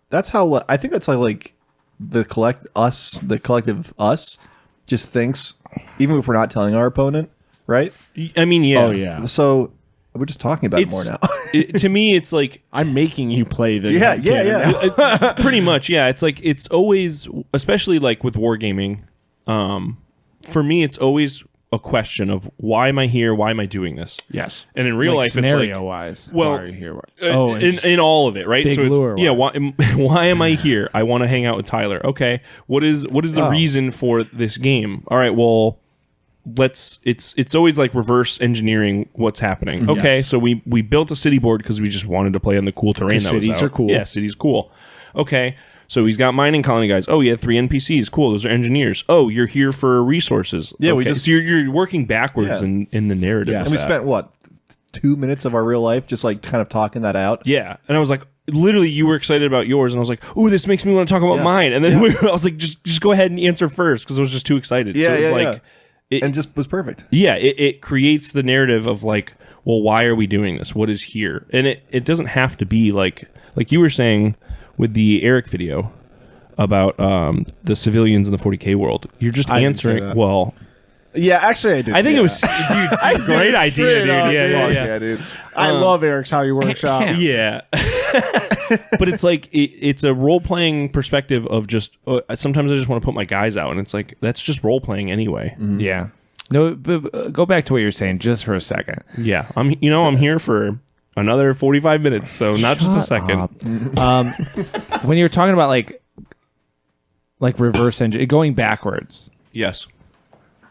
that's how I think that's how like the collective us just thinks, even if we're not telling our opponent, right? I mean, yeah. Oh yeah. So we're just talking about it more now. To me, it's like I'm making you play the yeah. pretty much, yeah. It's like it's always, especially like with wargaming. For me, it's always a question of why am I here? Why am I doing this? Yes. And in real Like life, scenario it's like, wise. well, why are you here? in all of it, right? Big So lure yeah. Why, wise. why am I here? I want to hang out with Tyler. Okay. What is the reason for this game? All right. Well, it's always like reverse engineering what's happening. Okay. Yes. So we built a city board because we just wanted to play on the cool terrain. That was cities out. are cool. Yeah. Cities cool. Okay. So he's got mining colony guys. Oh, yeah, 3 NPCs. Cool. Those are engineers. Oh, you're here for resources. Yeah, we Okay. just- So you're working backwards Yeah. in the narrative. Yeah. of And we that. spent what 2 minutes of our real life just like kind of talking that out. Yeah, and I was like, literally, you were excited about yours, and I was like, "Ooh, this makes me want to talk about Yeah. mine." And then I was like, "Just go ahead and answer first," because I was just too excited. Yeah, so it's yeah, like, yeah. It, And just was perfect. yeah, it creates the narrative of like, well, why are we doing this? What is here? And it doesn't have to be like you were saying with the Eric video about the civilians in the 40K world. You're just I didn't say answering. that. Well, Yeah, actually I did. I think say it was that. dude, great idea, straight dude. up, Yeah, dude. yeah. dude. I love Eric's How You Workshop. Yeah. But it's like it's a role playing perspective of just sometimes I just want to put my guys out, and it's like that's just role playing anyway. Yeah. No, but go back to what you're saying just for a second. Yeah, I'm here for another 45 minutes, so not just a Shut second. up. When you were talking about like reverse engine going backwards. Yes.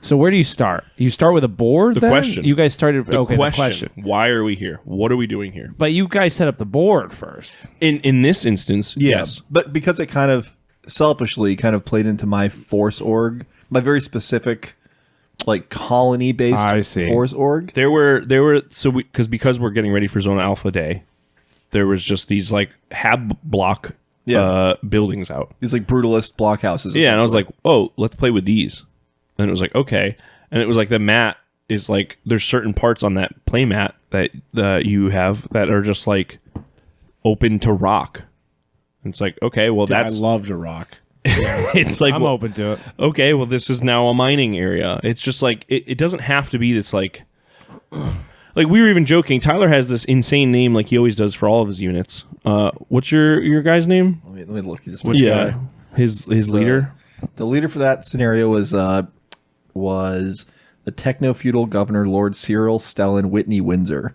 So where do you start? You start with a board. The then? question. You guys started. The okay, question, the question. why are we here? What are we doing here? But you guys set up the board first. In this instance, Yeah, yes. but because it kind of selfishly kind of played into my force org, my very specific like colony based I see. force org. There were so because we're getting ready for Zona Alpha Day, there was just these like hab block buildings out. These like brutalist blockhouses. Yeah, and I was like, oh, let's play with these. And it was like, okay. And it was like the mat is like, there's certain parts on that play mat that you have that are just like open to rock. And it's like, okay, well, I that's, love to rock. it's like, I'm well, open to it. okay, well, this is now a mining area. It's just like, it doesn't have to be this like we were even joking. Tyler has this insane name like he always does for all of his units. What's your guy's name? let me look at this. Yeah. His leader. The leader for that scenario was the techno-feudal governor Lord Cyril Stellan Whitney Windsor.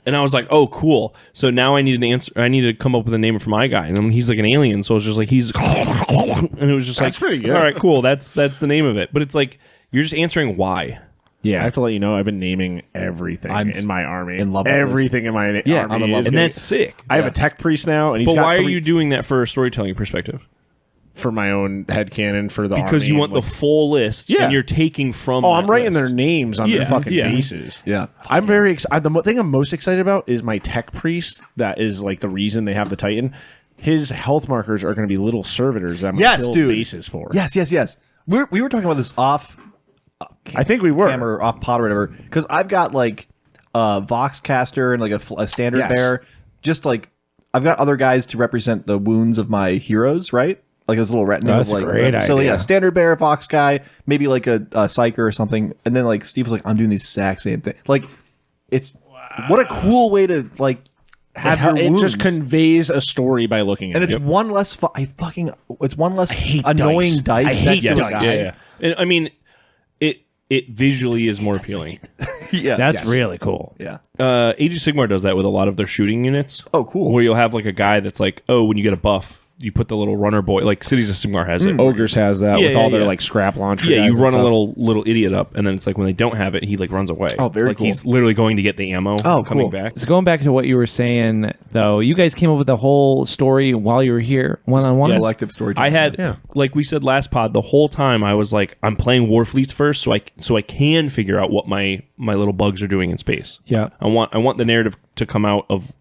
And I was like, "Oh, cool!" So now I need an answer. I need to come up with a name for my guy, and then he's like an alien. So it was just like he's, and it was just That's like, pretty good. All right, cool. That's the name of it. But it's like you're just answering why. Yeah. I have to let you know I've been naming everything in my army. in love with everything in my army. I'm in love and that's sick. I have a tech priest now, and he's But got why are 3 you doing that for a storytelling perspective? for my own headcanon for the Because army you want the full list, and you're taking from. Oh, that I'm writing list. their names on their fucking bases. Yeah. I'm very excited. The thing I'm most excited about is my tech priest. That is like the reason they have the Titan. His health markers are going to be little servitors that I'm going to build bases for. Yes. We were talking about this off. I think we were. Camera or off pod or whatever. Because I've got like a Voxcaster and like a standard bear. Just like I've got other guys to represent the wounds of my heroes, right? Like this little retinue That's of like a great so idea. yeah, standard bear, Vox guy, maybe like a psyker or something. And then like Steve was like, I'm doing the exact same thing. Like it's what a cool way to like have your It wounds. just conveys a story by looking at And it. it's one less it's one less annoying dice I hate next to dice. a guy. Yeah. And I mean, it visually is more appealing. Yeah. That's really cool. Yeah. Age of Sigmar does that with a lot of their shooting units. Oh, cool. Where you'll have like a guy that's like, oh, when you get a buff, you put the little runner boy. Like Cities of Sigmar has it. Ogres has that Yeah, with yeah, all their yeah. like scrap launcher. Yeah, guys you and run a stuff. little idiot up, and then it's like when they don't have it, he like runs away. Oh, very like cool. He's literally going to get the ammo. Oh, coming cool. back. So going back to what you were saying, though, you guys came up with the whole story while you were here, one-on-one. Yes. Collective storytelling. I had, like we said last pod, the whole time I was like, I'm playing Warfleets first, so I can figure out what my little bugs are doing in space. Yeah. I want the narrative to come out of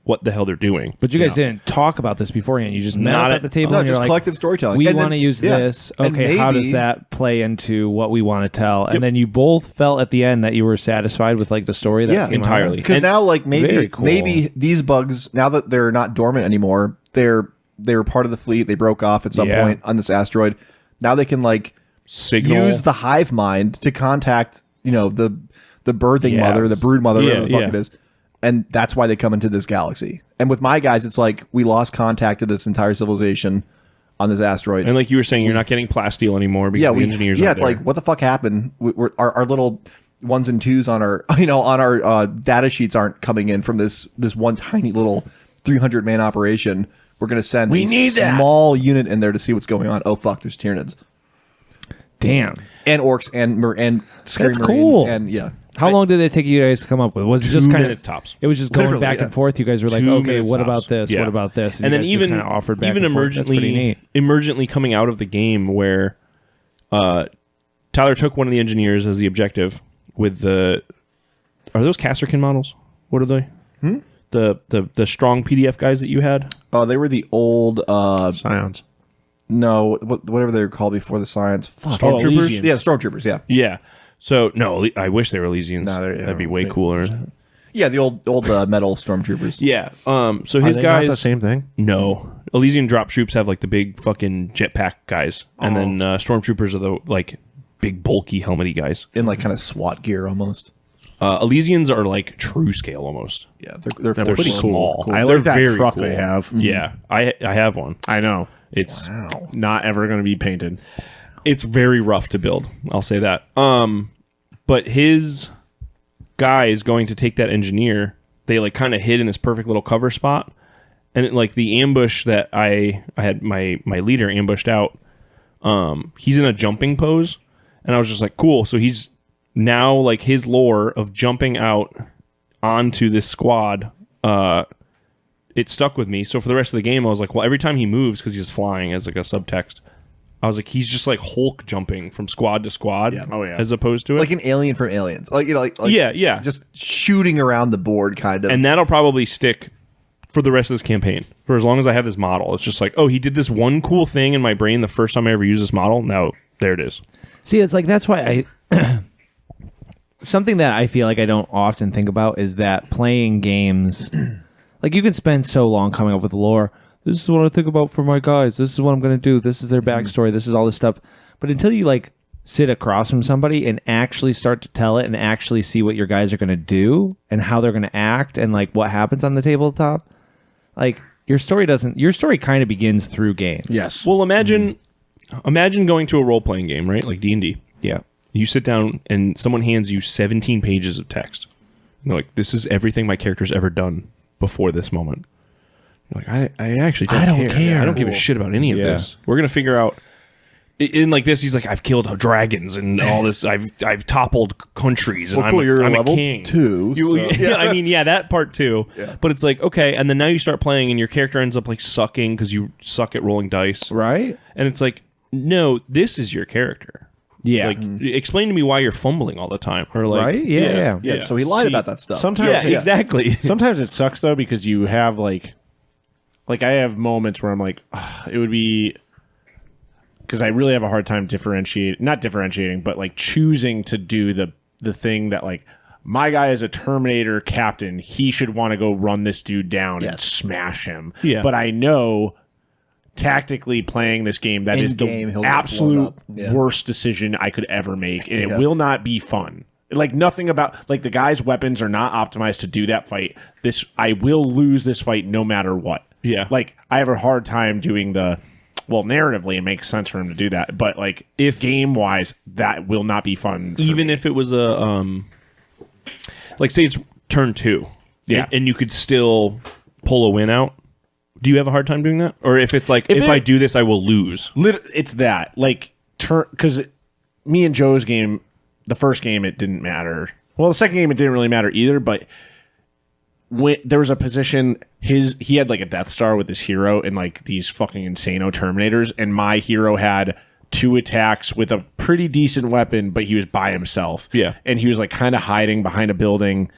what the hell they're doing. But you guys didn't talk about this beforehand. You just met Not up at- at the table No, and you're just like, collective storytelling. we And want to then- use yeah. this. And Okay, how does maybe- that play into what we want to tell? And then you both felt at the end that you were satisfied with like the story that Yeah, came entirely. out of it? Because And- now, like Very maybe cool. maybe these bugs, now that they're not dormant anymore, they were part of the fleet. They broke off at some Yeah. point on this asteroid. Now they can like Signal. use the hive mind to contact the birthing Yes. mother, the brood mother, whatever the fuck yeah. it is. And that's why they come into this galaxy. And with my guys, it's like we lost contact to this entire civilization on this asteroid. And like you were saying, you're not getting plasteel anymore because the engineers yeah, aren't it's there. like what the fuck happened? Our little ones and twos on our data sheets aren't coming in from this one tiny little 300-man operation. We're gonna send a small unit in there to see what's going on. Oh fuck, there's Tyranids Damn. and orcs and scary That's marines cool. and yeah. How long did it take you guys to come up with? Was it just 2 kind minutes of tops. It was just going Literally, back yeah. and forth. You guys were like, 2 okay, minutes what tops. about this? Yeah. What about this? And then you guys even just kind of offered back even and forth. That's pretty neat. emergently coming out of the game where Tyler took one of the engineers as the objective with the are those Casterkin models? What are they? The strong PDF guys that you had? Oh, they were the old Scions. no, whatever they were called before the science. Fuck. Stormtroopers? Elysians. Yeah, stormtroopers. Yeah, Yeah. So no, I wish they were Elysians. No, That'd be way cooler. yeah, the old metal stormtroopers. Yeah. So Are his they guys not the same thing? No. Elysian drop troops have like the big fucking jetpack guys, and then stormtroopers are the like big bulky helmety guys. In like kind of SWAT gear almost. Elysians are like true scale almost. Yeah, they're They're pretty small. cool. I They're like that very truck cool. they have. Yeah, I have one. I know. It's Not ever going to be painted. it's very rough to build. I'll say that. But his guys going to take that engineer, they like kind of hid in this perfect little cover spot, and like the ambush that I had my leader ambushed out. He's in a jumping pose, and I was just like, cool. So he's now like his lore of jumping out onto this squad. It stuck with me. So for the rest of the game, I was like, well, every time he moves, because he's flying as like a subtext, I was like, he's just like Hulk jumping from squad to squad. Yeah. Oh, yeah. As opposed to it. Like an alien from Aliens. Like like yeah. just shooting around the board kind of. And that'll probably stick for the rest of this campaign. For as long as I have this model. It's just like, oh, he did this one cool thing in my brain the first time I ever used this model. Now, there it is. See, it's like that's why I something that I feel like I don't often think about is that playing games, like you can spend so long coming up with the lore. This is what I think about for my guys. This is what I'm going to do. This is their backstory. This is all this stuff. But until you like sit across from somebody and actually start to tell it and actually see what your guys are going to do and how they're going to act and like what happens on the tabletop, like your story kind of begins through games. Yes. Well, imagine going to a role-playing game, right? Like D&D. Yeah. You sit down and someone hands you 17 pages of text. And they're like, this is everything my character's ever done before this moment. You're like, I actually don't care. I don't give a shit about any of Yeah. this. We're going to figure out in like this, he's like, I've killed dragons and all this. I've toppled countries, and cool, I'm level a king. 2. So. I mean, that part too. Yeah. But it's like, okay, and then now you start playing, and your character ends up like sucking because you suck at rolling dice, Right? and it's like, no, this is your character. Yeah. Like, explain to me why you're fumbling all the time, or like, Right? Yeah. So he lied about that stuff. Sometimes, exactly. Sometimes it sucks though because you have like I have moments where I'm like, it would be. Because I really have a hard time not differentiating, but like choosing to do the thing that like my guy is a Terminator captain. He should want to go run this dude down and smash him. Yeah. But I know tactically playing this game, that is the absolute worst decision I could ever make. And it will not be fun. Like nothing about like the guy's weapons are not optimized to do that fight. I will lose this fight no matter what. Yeah. Like I have a hard time doing narratively, it makes sense for him to do that, but like if game wise, that will not be fun. Even if it was a like say it's turn 2, and you could still pull a win out. Do you have a hard time doing that, or if it's like if I do this, I will lose? It's that like because me and Joe's game, the first game it didn't matter. Well, the second game it didn't really matter either, but. When there was a position, he had like a Death Star with his hero and like these fucking insano Terminators, and my hero had 2 attacks with a pretty decent weapon, but he was by himself. Yeah. And he was like kind of hiding behind a building,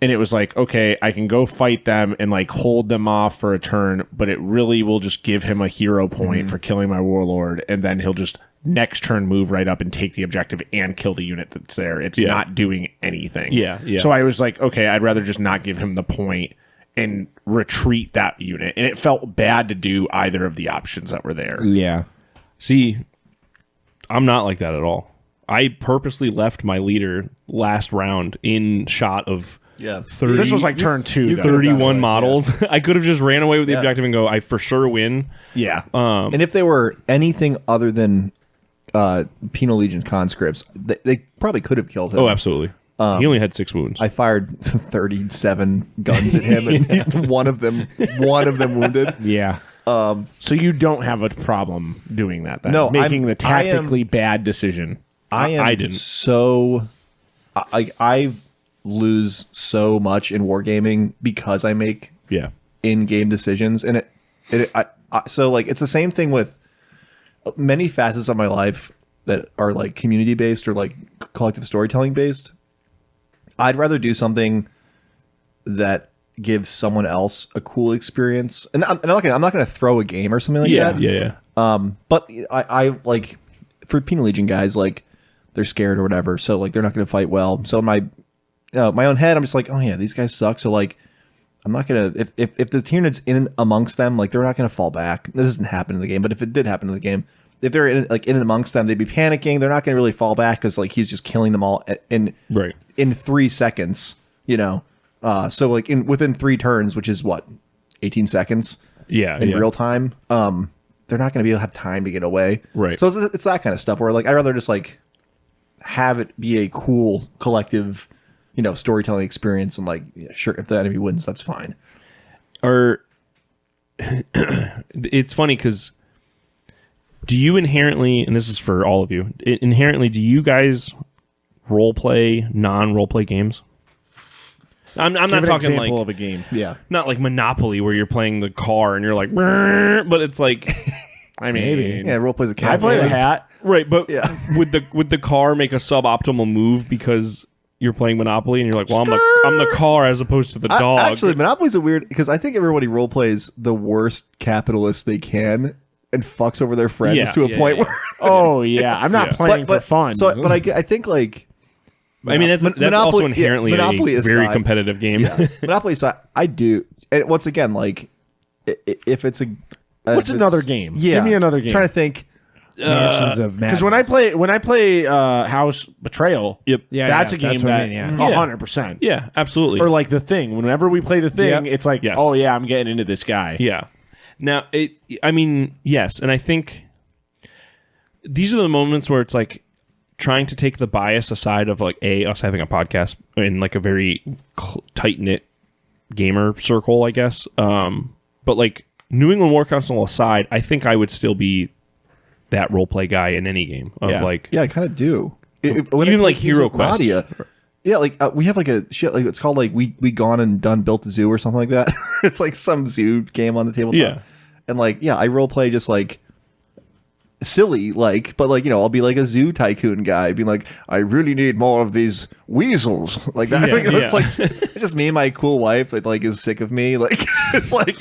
and it was like, okay, I can go fight them and like hold them off for a turn, but it really will just give him a hero point for killing my Warlord, and then he'll just next turn move right up and take the objective and kill the unit that's there. It's not doing anything. Yeah. So I was like, okay, I'd rather just not give him the point and retreat that unit. And it felt bad to do either of the options that were there. Yeah. See, I'm not like that at all. I purposely left my leader last round in shot of 30, this was like turn 2. 31 models. I could have just ran away with the objective and go, I for sure win. Yeah. And if they were anything other than Penal Legion conscripts, they probably could have killed him. Oh, absolutely. He only had 6 wounds. I fired 37 guns at him, and one of them wounded. Yeah. So you don't have a problem doing that then? No, making the tactically bad decision. I didn't. So I lose so much in wargaming because I make in-game decisions, and so like it's the same thing with many facets of my life that are like community based or like collective storytelling based. I'd rather do something that gives someone else a cool experience, and I'm not gonna throw a game or something like that. Yeah. But I like for Penal Legion guys, like they're scared or whatever, so like they're not gonna fight well. So in my own head, I'm just like, oh yeah, these guys suck. So like, I'm not gonna if the Tyranids in amongst them, like they're not gonna fall back. This doesn't happen in the game, but if it did happen in the game, if they're in amongst them, they'd be panicking. They're not gonna really fall back because like he's just killing them all in 3 seconds. You know, so like within 3 turns, which is what 18 seconds. In real time, they're not gonna be able to have time to get away. Right. So it's that kind of stuff where like I'd rather just like have it be a cool collective, storytelling experience, and like, sure, if the enemy wins, that's fine. Or it's funny because do you inherently, and this is for all of you, inherently, do you guys role play non-role play games? I'm not talking like of a game. Yeah, not like Monopoly where you're playing the car and you're like, but it's like, I mean, yeah, role plays a cat. I play the hat, right? But would the car make a suboptimal move because you're playing Monopoly and you're like, well, I'm the car as opposed to the dog. Actually, Monopoly's a weird because I think everybody role plays the worst capitalist they can and fucks over their friends to a point where. Oh yeah, I'm not playing for fun. So, but I think like. I mean, that's Monopoly, also inherently Monopoly a very aside, competitive game. Yeah. Monopoly aside, I do. And once again, like, if it's a... What's another game? Yeah. Give me another game. I'm trying to think. Mansions of Madness. Because when I play House Betrayal, that's a game that 100%. Yeah, absolutely. Or like The Thing. Whenever we play The Thing, it's like, oh yeah, I'm getting into this guy. Yeah. Now, I mean, yes, and I think these are the moments where it's like, trying to take the bias aside of like us having a podcast in like a very tight-knit gamer circle, I guess. But like New England War Council aside, I think I would still be that role play guy in any game of like I kind of do. Even like Hero Quest. Nadia, yeah, like we have like a shit like it's called like we gone and done built a zoo or something like that. It's like some zoo game on the tabletop. Yeah. And like I role play just like silly like, but like I'll be like a zoo tycoon guy, being like, I really need more of these weasels like that. It's like it's just me and my cool wife that like is sick of me. Like it's like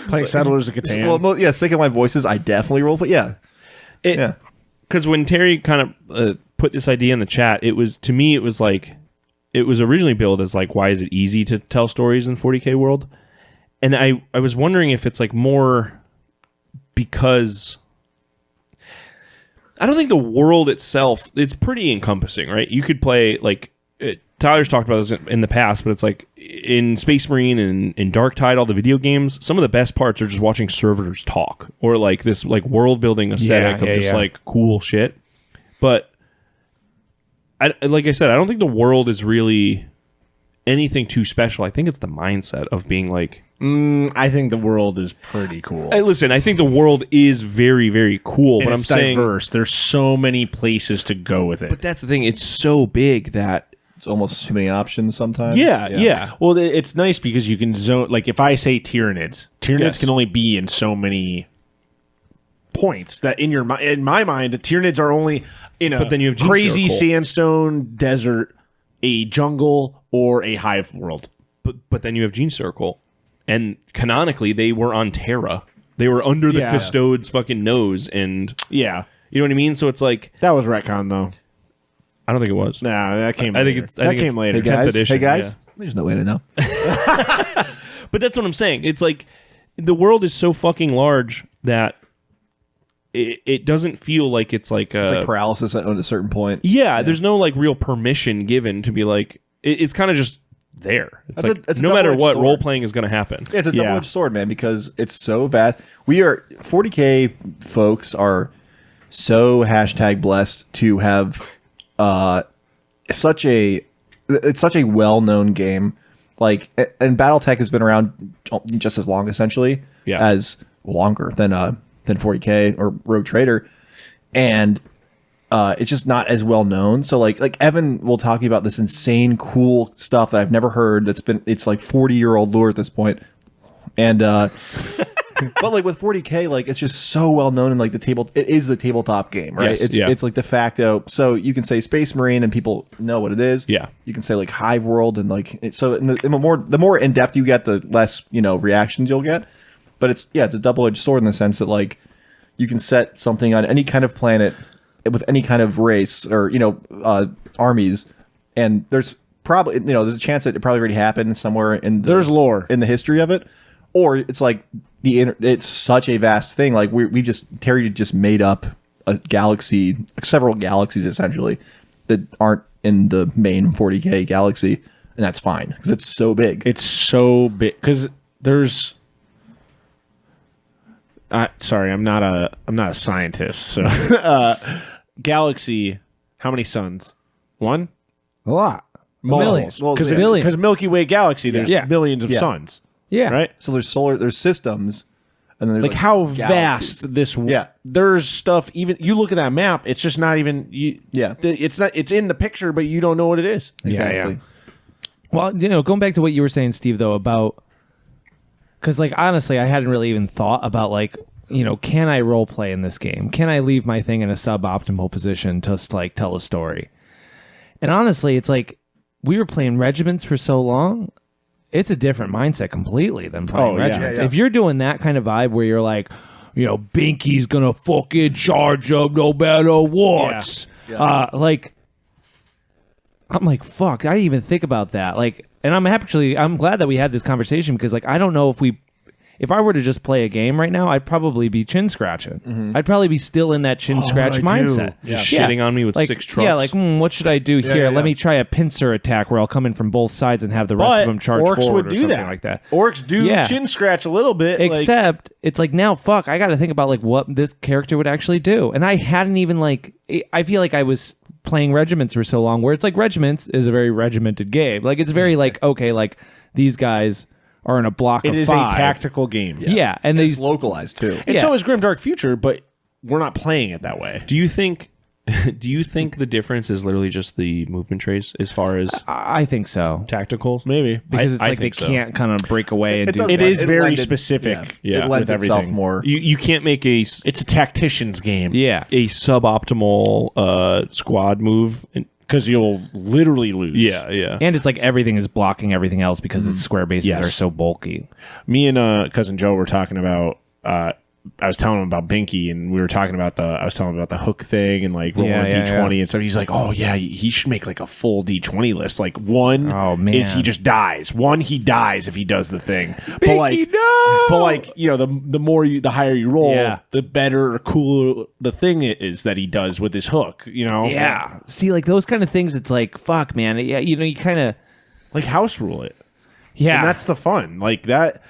playing Settlers of Catan. Well, sick of my voices. I definitely role play. Yeah, because when Terry kind of put this idea in the chat, it was like it was originally billed as like, why is it easy to tell stories in 40K world? And I was wondering if it's like more because I don't think the world itself, it's pretty encompassing, right? You could play like Tyler's talked about this in the past, but it's like in Space Marine and in Dark Tide, all the video games, some of the best parts are just watching servers talk or like this like world building aesthetic of just like cool shit. But like I said, I don't think the world is really anything too special. I think it's the mindset of being like, I think the world is pretty cool. Listen, I think the world is very, very cool, but I'm saying diverse. There's so many places to go with it. But that's the thing; it's so big that it's almost too many options sometimes. Yeah. Well, it's nice because you can zone. Like if I say Tyranids can only be in so many points. That in my mind, Tyranids are only in a but then you have crazy sandstone desert, a jungle, or a hive world. But then you have Gene Circle. And canonically, they were on Terra. They were under the Custode's fucking nose, and you know what I mean. So it's like that was retcon, though. I don't think it was. Nah, that came. I think it's. I think came later. Hey guys, edition, there's no way to know. But that's what I'm saying. It's like the world is so fucking large that it doesn't feel like it's like paralysis at a certain point. Yeah, there's no like real permission given to be like. It's kind of just. There. It's like it's no matter what, sword. role playing is going to happen. Yeah, it's a double-edged sword, man, because it's so vast. We are 40K folks are so #blessed to have such a well-known game. Like, and BattleTech has been around just as long, essentially, as longer than 40K or Rogue Trader, and it's just not as well known. So like Evan will talk to you about this insane cool stuff that I've never heard. It's like 40-year-old lore at this point. And but like with 40K, like it's just so well known in like it is the tabletop game, right? Yes, it's like de facto. So you can say Space Marine and people know what it is. Yeah. You can say like Hive World and like the more in depth you get, the less reactions you'll get. But it's a double-edged sword in the sense that like you can set something on any kind of planet with any kind of race or armies, and there's probably there's a chance that it probably already happened somewhere there's lore in the history of it, or it's like it's such a vast thing. Like Terry just made up a galaxy, several galaxies essentially that aren't in the main 40K galaxy, and that's fine because it's so big. It's so big because there's. Sorry, I'm not a scientist. So, galaxy, how many suns? One? A lot. Millions. Because Milky Way galaxy, there's millions of suns. Yeah. Right? So there's systems, and then there's like how vast this. There's stuff. Even you look at that map, it's just not even. It's not. It's in the picture, but you don't know what it is. Exactly. Well, going back to what you were saying, Steve, though, about. Because, like, honestly, I hadn't really even thought about, like, can I role play in this game? Can I leave my thing in a suboptimal position to, like, tell a story? And honestly, it's like, we were playing regiments for so long, it's a different mindset completely than playing regiments. If you're doing that kind of vibe where you're like, Binky's gonna fucking charge up no matter what. Like, I'm like, fuck, I didn't even think about that. Like, and I'm glad that we had this conversation because, like, I don't know if I were to just play a game right now, I'd probably be chin scratching. Mm-hmm. I'd probably be still in that chin scratch mindset. Just shitting on me with 6 trucks. Yeah, like, what should I do here? Let me try a pincer attack where I'll come in from both sides and have the rest of them charge orcs forward would or do something that. like that. Orcs do chin scratch a little bit. Except, it's like, now, fuck, I got to think about, like, what this character would actually do. And I hadn't even, like, I feel like I was playing regiments for so long where it's like regiments is a very regimented game. Like, it's very like, okay, like these guys are in a block of 5. It is a tactical game. Yeah. And it's localized too. And so is Grim Dark Future, but we're not playing it that way. Do you think the difference is literally just the movement trays as far as I think so. tacticals? Maybe. Because it's like they can't kind of break away and do It is very lended- specific. It lends with itself everything. more. You can't make It's a tactician's game. Yeah. a suboptimal squad move. Because you'll literally lose. Yeah. And it's like everything is blocking everything else because its square bases Yes. are so bulky. Me and cousin Joe were talking about. I was telling him about Binky, and we were talking about I was telling him about the hook thing and like rolling a D20 and stuff. He's like, "Oh yeah, he should make like a full D20 list. Like one is he just dies. One he dies if he does the thing. But like you know, the higher you roll, the better or cooler the thing is that he does with his hook. You know, Yeah. See, like those kind of things, it's like, fuck, man. Yeah, you know, you kind of like house rule it. Yeah. And that's the fun. Like that.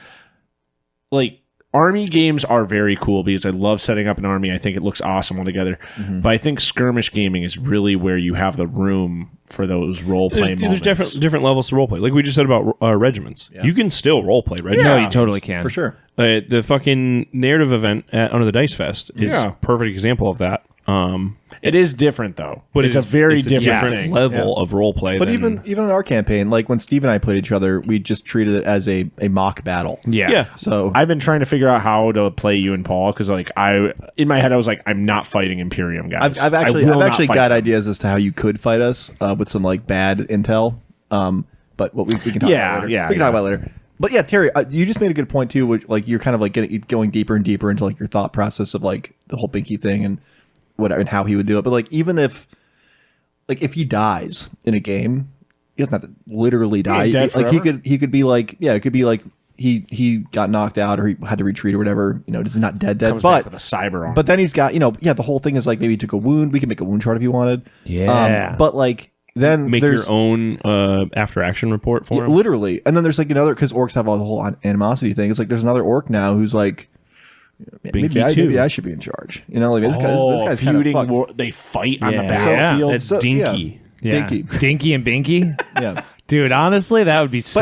Like. Army games are very cool because I love setting up an army. I think it looks awesome all together. But I think skirmish gaming is really where you have the room for those role play moments. There's different levels to role play. Like we just said about regiments. Yeah. You can still role play regiments. No, you totally can. For sure. The fucking narrative event at Under the Dice Fest is a perfect example of that. It is different though, but it's a very different thing. level of role play. But even in our campaign, like when Steve and I played each other, we just treated it as a mock battle. Yeah. So I've been trying to figure out how to play you and Paul because like in my head I was like, I'm not fighting Imperium guys. I've actually got ideas as to how you could fight us with some like bad intel. But what we can talk about later. We can talk about it later. But yeah, Terry, you just made a good point too. Which, like you're kind of like going deeper and deeper into like your thought process of like the whole Binky thing and whatever and how he would do it. But like even if he dies in a game, he doesn't have to literally die. Like he could be like it could be like he got knocked out or he had to retreat or whatever. You know, he's not dead. Comes back with a cyber arm. But then he's got the whole thing is like maybe he took a wound. We can make a wound chart if you wanted. Yeah. But like then make your own after action report for him. Literally, and then there's like another because orcs have all the whole animosity thing. It's like there's another orc now who's like. Maybe I should be in charge. You know, like this guy's feuding kind of war. They fight on the battlefield. That's dinky. Dinky. Dinky and Binky? Yeah. Dude, honestly, that would be so.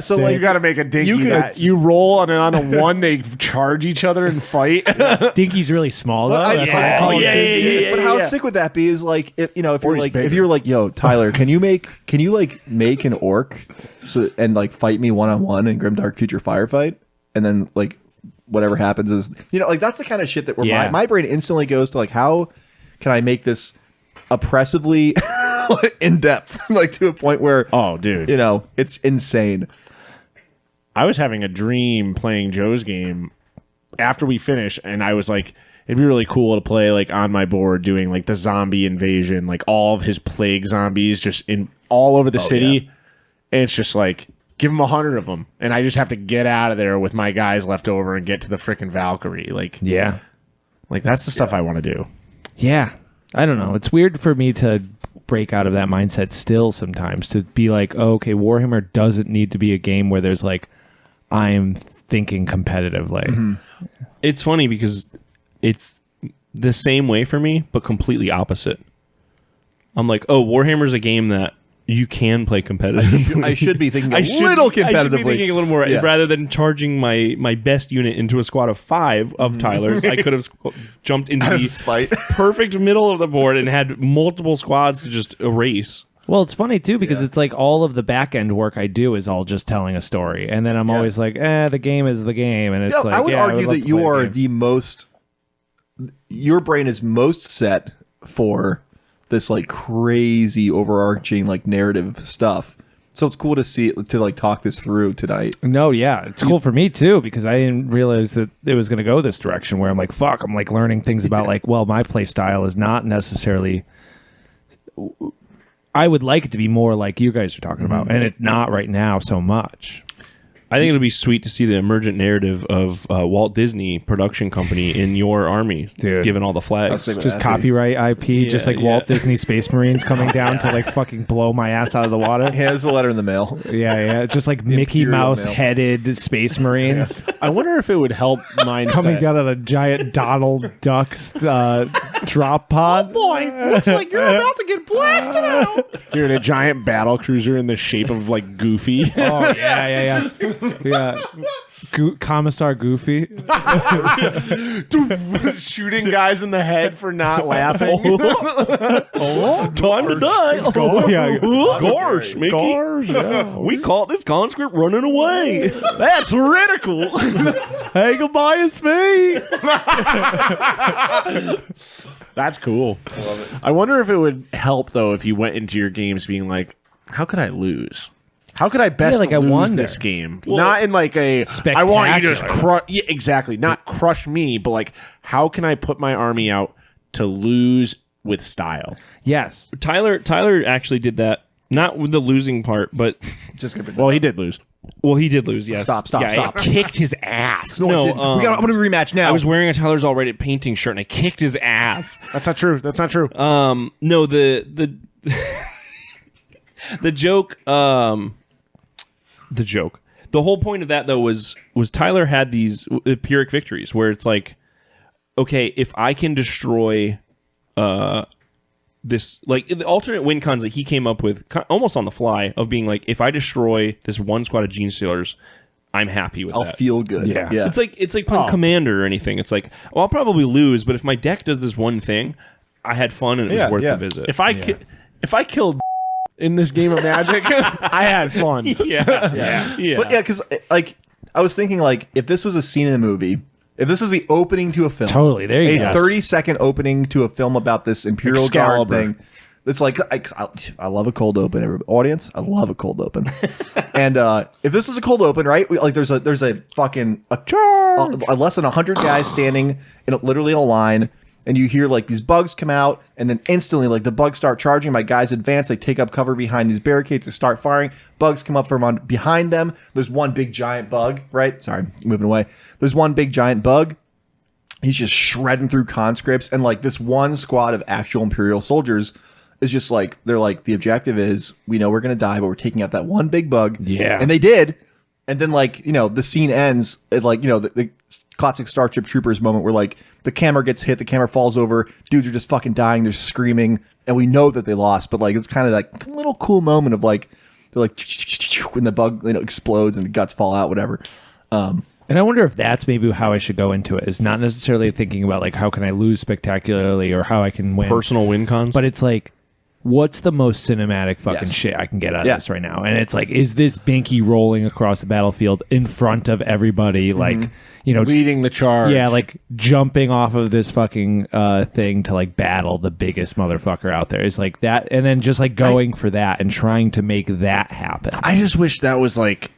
So like you got to make a dinky. You You roll on a one, they charge each other and fight. Dinky's really small though. But how sick would that be? Is like if you're like, yo, Tyler, can you make an orc and like fight me 1-on-1 in Grimdark Future Firefight, and then like whatever happens is like that's the kind of shit that my brain instantly goes to like how can I make this oppressively in depth like to a point where dude, it's insane. I was having a dream playing Joe's game after we finished, and I was like, it'd be really cool to play like on my board doing like the zombie invasion, like all of his plague zombies just in all over the city. And it's just like, give him 100 of them, and I just have to get out of there with my guys left over and get to the freaking Valkyrie. Like that's the stuff I want to do. Yeah. I don't know. It's weird for me to break out of that mindset still sometimes, to be like, oh, okay, Warhammer doesn't need to be a game where there's like, I am thinking competitively. Mm-hmm. It's funny because it's the same way for me, but completely opposite. I'm like, oh, Warhammer's a game that you can play competitively. I should be thinking little competitively. I should be thinking a little more. Rather than charging my best unit into a squad of 5 of Tyler's, I could have jumped into the perfect middle of the board and had multiple squads to just erase. Well, it's funny too because it's like all of the back end work I do is all just telling a story, and then I'm always like, the game is the game, and it's like I would argue that you are the most. Your brain is most set for this like crazy overarching like narrative stuff. So it's cool to see to like talk this through tonight. No, yeah, it's cool for me too because I didn't realize that it was going to go this direction where I'm like, fuck, I'm like learning things about like, well, my play style is not necessarily. I would like it to be more like you guys are talking about, and it's not right now so much. I think it'll be sweet to see the emergent narrative of Walt Disney production company in your army, dude, given all the flags. Just copyright IP, just like Walt Disney Space Marines coming down to like fucking blow my ass out of the water. Here's the letter in the mail. Yeah. Just like Mickey Mouse headed Space Marines. I wonder if it would help mindset. Coming down on a giant Donald Duck's drop pod. Oh boy, looks like you're about to get blasted out. Dude, a giant battle cruiser in the shape of like Goofy. Oh, yeah. Yeah. Commissar Goofy. Shooting guys in the head for not laughing. Time to die. Gosh, Mickey. Gosh, yeah. We caught this conscript running away. That's heretical. Hey, goodbye, it's me. That's cool. I love it. I wonder if it would help though if you went into your games being like, how could I lose? How could I best lose this game? Well, not in like a I want you to just crush. Yeah, exactly. Not crush me, but like, how can I put my army out to lose with style? Yes. Tyler actually did that. Not with the losing part, but well, he did lose. Well, he did lose. Yes. Stop. I kicked his ass. I want to rematch now. I was wearing a Tyler's already painting shirt, and I kicked his ass. That's not true. No, the the joke. The joke. The whole point of that though was Tyler had these Pyrrhic victories where it's like, okay, if I can destroy this, like the alternate win cons that he came up with almost on the fly of being like, if I destroy this one squad of Gene Stealers, I'm happy with that. I'll feel good. Yeah. It's like playing Commander or anything. It's like, well, I'll probably lose, but if my deck does this one thing, I had fun and it was worth the visit. If I killed in this game of Magic, I had fun. Yeah. But yeah, because like I was thinking, like if this was a scene in a movie, if this is the opening to a film, totally, there you go. 30-second opening to a film about this Imperial Guard thing. It's like I love a cold open. Audience, I love a cold open. And if this is a cold open, right? Like there's a fucking less than 100 guys standing literally in a line. And you hear like these bugs come out, and then instantly like the bugs start charging. My guys advance, they take up cover behind these barricades, they start firing. Bugs come up from behind them. There's one big giant bug, right? Sorry, moving away. There's one big giant bug. He's just shredding through conscripts, and like this one squad of actual Imperial soldiers is just like they're like the objective is we know we're gonna die, but we're taking out that one big bug. Yeah, and they did. And then like the scene ends at like the classic Starship Troopers moment where like the camera gets hit, the camera falls over, dudes are just fucking dying, they're screaming, and we know that they lost, but like it's kind of like a little cool moment of like they're like when the bug explodes and the guts fall out, whatever. And I wonder if that's maybe how I should go into it. Is not necessarily thinking about like how can I lose spectacularly or how I can win personal win cons, but it's like, what's the most cinematic fucking shit I can get out of this right now? And it's like, is this Binky rolling across the battlefield in front of everybody, like, leading the charge? Yeah, like jumping off of this fucking thing to like battle the biggest motherfucker out there. It's like that, and then just like going for that and trying to make that happen. I just wish that was like,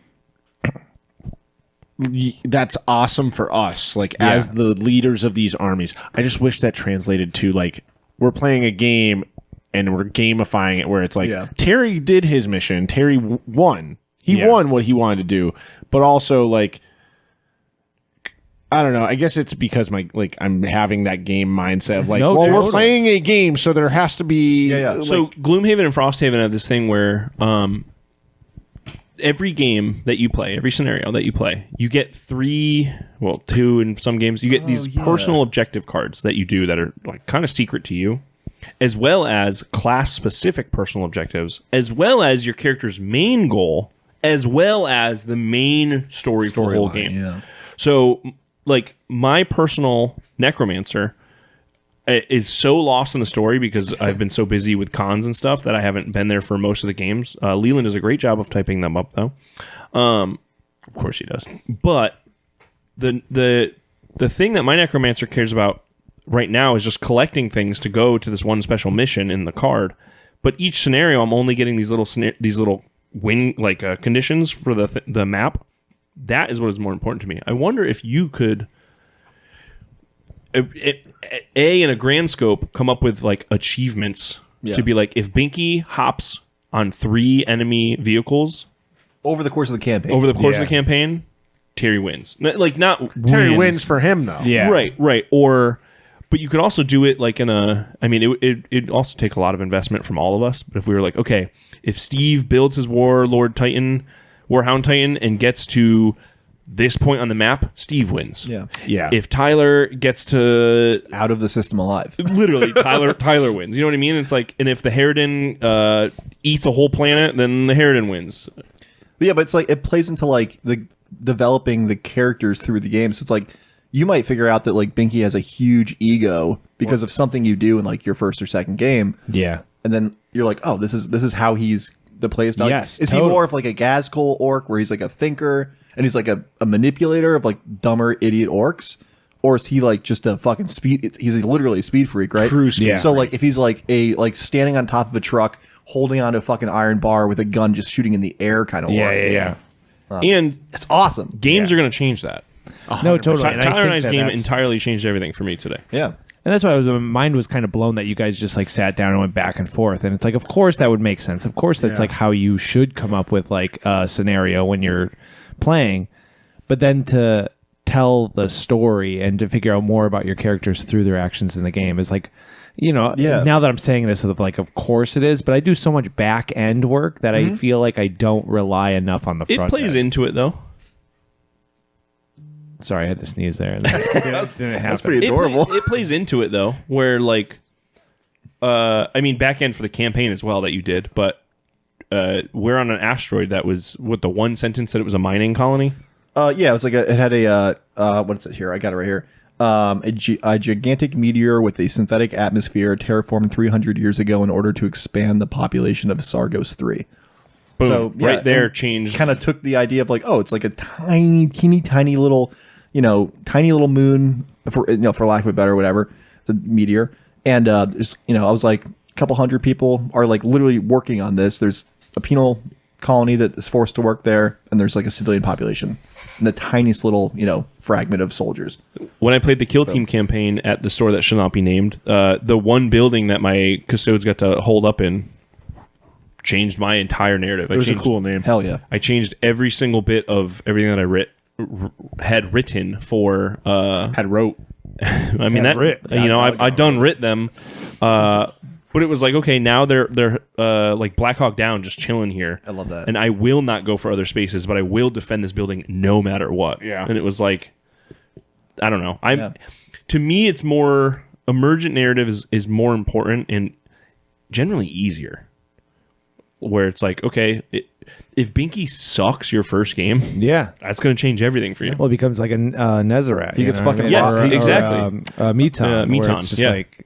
that's awesome for us, like as the leaders of these armies. I just wish that translated to like, we're playing a game and we're gamifying it where it's like Terry did his mission. Terry won. He won what he wanted to do. But also like, I don't know. I guess it's because I'm having that game mindset of like, we're playing a game, so there has to be. So Gloomhaven and Frosthaven have this thing where every game that you play, every scenario that you play, you get 2 in some games. You get these personal objective cards that you do that are like kind of secret to you, as well as class-specific personal objectives, as well as your character's main goal, as well as the main story for the whole game. Yeah. So, like, my personal Necromancer is so lost in the story because I've been so busy with cons and stuff that I haven't been there for most of the games. Leland does a great job of typing them up, though. Of course he does. But the thing that my Necromancer cares about right now is just collecting things to go to this one special mission in the card. But each scenario, I'm only getting these little win conditions for the map. That is what is more important to me. I wonder if you could, in a grand scope, come up with like achievements to be like, if Binky hops on 3 enemy vehicles over the course of the campaign, Terry wins. Like not Terry wins for him though. Yeah, right. But you could also do it like it'd also take a lot of investment from all of us. But if we were like, okay, if Steve builds his Warlord Titan, Warhound Titan, and gets to this point on the map, Steve wins. Yeah. If Tyler gets to out of the system alive, literally Tyler wins. You know what I mean? It's like, and if the Harridan eats a whole planet, then the Harridan wins. But yeah, but it's like it plays into like the developing the characters through the game. So it's like you might figure out that like Binky has a huge ego because of something you do in like your first or second game. Yeah. And then you're like, oh, this is how he's the playstyle. Yes, is he more of like a Gazkul orc where he's like a thinker and he's like a manipulator of like dumber idiot orcs? Or is he like just a fucking speed? He's literally a speed freak, right? True speed. Yeah. So like if he's like standing on top of a truck, holding onto a fucking iron bar with a gun, just shooting in the air kind of orc. Yeah. And It's awesome. games are going to change that. No, totally. Tyler and I's game that's- entirely changed everything for me today. Yeah. And that's why my mind was kind of blown that you guys just like sat down and went back and forth. And it's like, of course that would make sense. Of course that's like how you should come up with like a scenario when you're playing. But then to tell the story and to figure out more about your characters through their actions in the game is like, now that I'm saying this, like, of course it is, but I do so much back end work that I feel like I don't rely enough on the front It plays end. into it, though. Sorry, I had to sneeze there. That's pretty adorable. It plays into it, though, where, like, back end for the campaign as well that you did, but we're on an asteroid that was, the one sentence that it was a mining colony? It was like it had a what is it here? I got it right here. A gigantic meteor with a synthetic atmosphere terraformed 300 years ago in order to expand the population of Sargos 3. Boom. So right there changed. Kind of took the idea of like, oh, it's like a teeny little, tiny little moon for lack of a better whatever. It's a meteor, and I was like, a couple hundred people are like literally working on this. There's a penal colony that is forced to work there, and there's like a civilian population and the tiniest little fragment of soldiers. When I played the Kill Team campaign at the store that should not be named, the one building that my custodes got to hold up in changed my entire narrative. It was a cool name. Hell yeah. I changed every single bit of everything that I had written for. Had wrote. I mean I done writ them, but it was like, okay, now they're like Black Hawk Down, just chilling here. I love that. And I will not go for other spaces, but I will defend this building no matter what. Yeah. And it was like, I don't know. To me, it's more emergent narrative is more important and generally easier. Where it's like, okay, if Binky sucks your first game, that's going to change everything for you. Well, it becomes like a Nezareth. He gets fucking Yes, lost. exactly. Meton. Meton, It's just like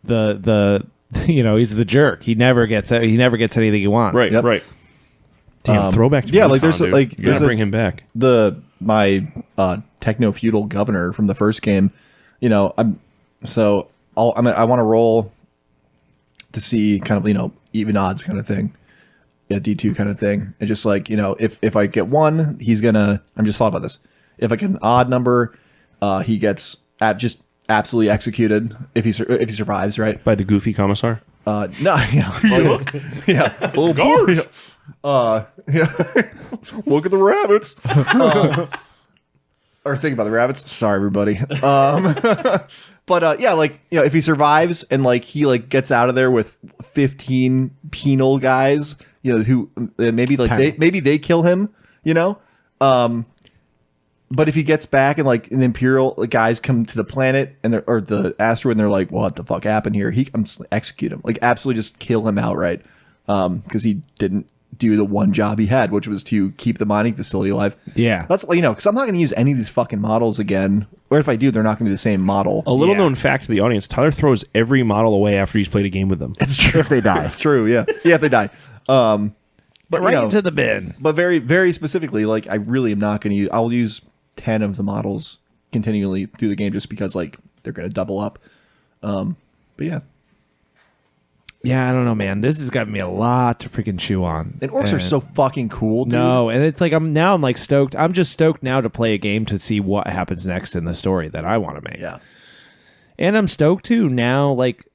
the he's the jerk. He never gets anything he wants. Right, Yep. right. Damn, throwback to like there's Meton, like you gotta bring him back. My techno feudal governor from the first game. I want to roll to see kind of even odds kind of thing. Yeah, D2 kind of thing. And just like, if I get one, I'm just thought about this. If I get an odd number, he gets just absolutely executed if he survives, right? By the goofy commissar? No, yeah. Yeah. Oh, Gorge! yeah. Look at the rabbits. Or think about the rabbits. Sorry, everybody. But if he survives and like he like gets out of there with 15 penal guys, who maybe like they kill him, but if he gets back and like an Imperial guys come to the planet or the asteroid and they're like, what the fuck happened here? I'm just execute him, like absolutely just kill him outright, because he didn't do the one job he had, which was to keep the mining facility alive. Yeah, that's because I'm not going to use any of these fucking models again. Or if I do, they're not going to be the same model. A little known fact to the audience: Tyler throws every model away after he's played a game with them. It's true. If they die. It's true. Yeah, yeah, if they die. But right into the bin. But very, very specifically, like I really am not going to use. I'll use 10 of the models continually through the game just because like they're going to double up. But yeah. Yeah, I don't know, man. This has got me a lot to freaking chew on. And orcs are so fucking cool, dude. No, and it's like I'm like stoked. I'm just stoked now to play a game to see what happens next in the story that I want to make. Yeah. And I'm stoked too now, like,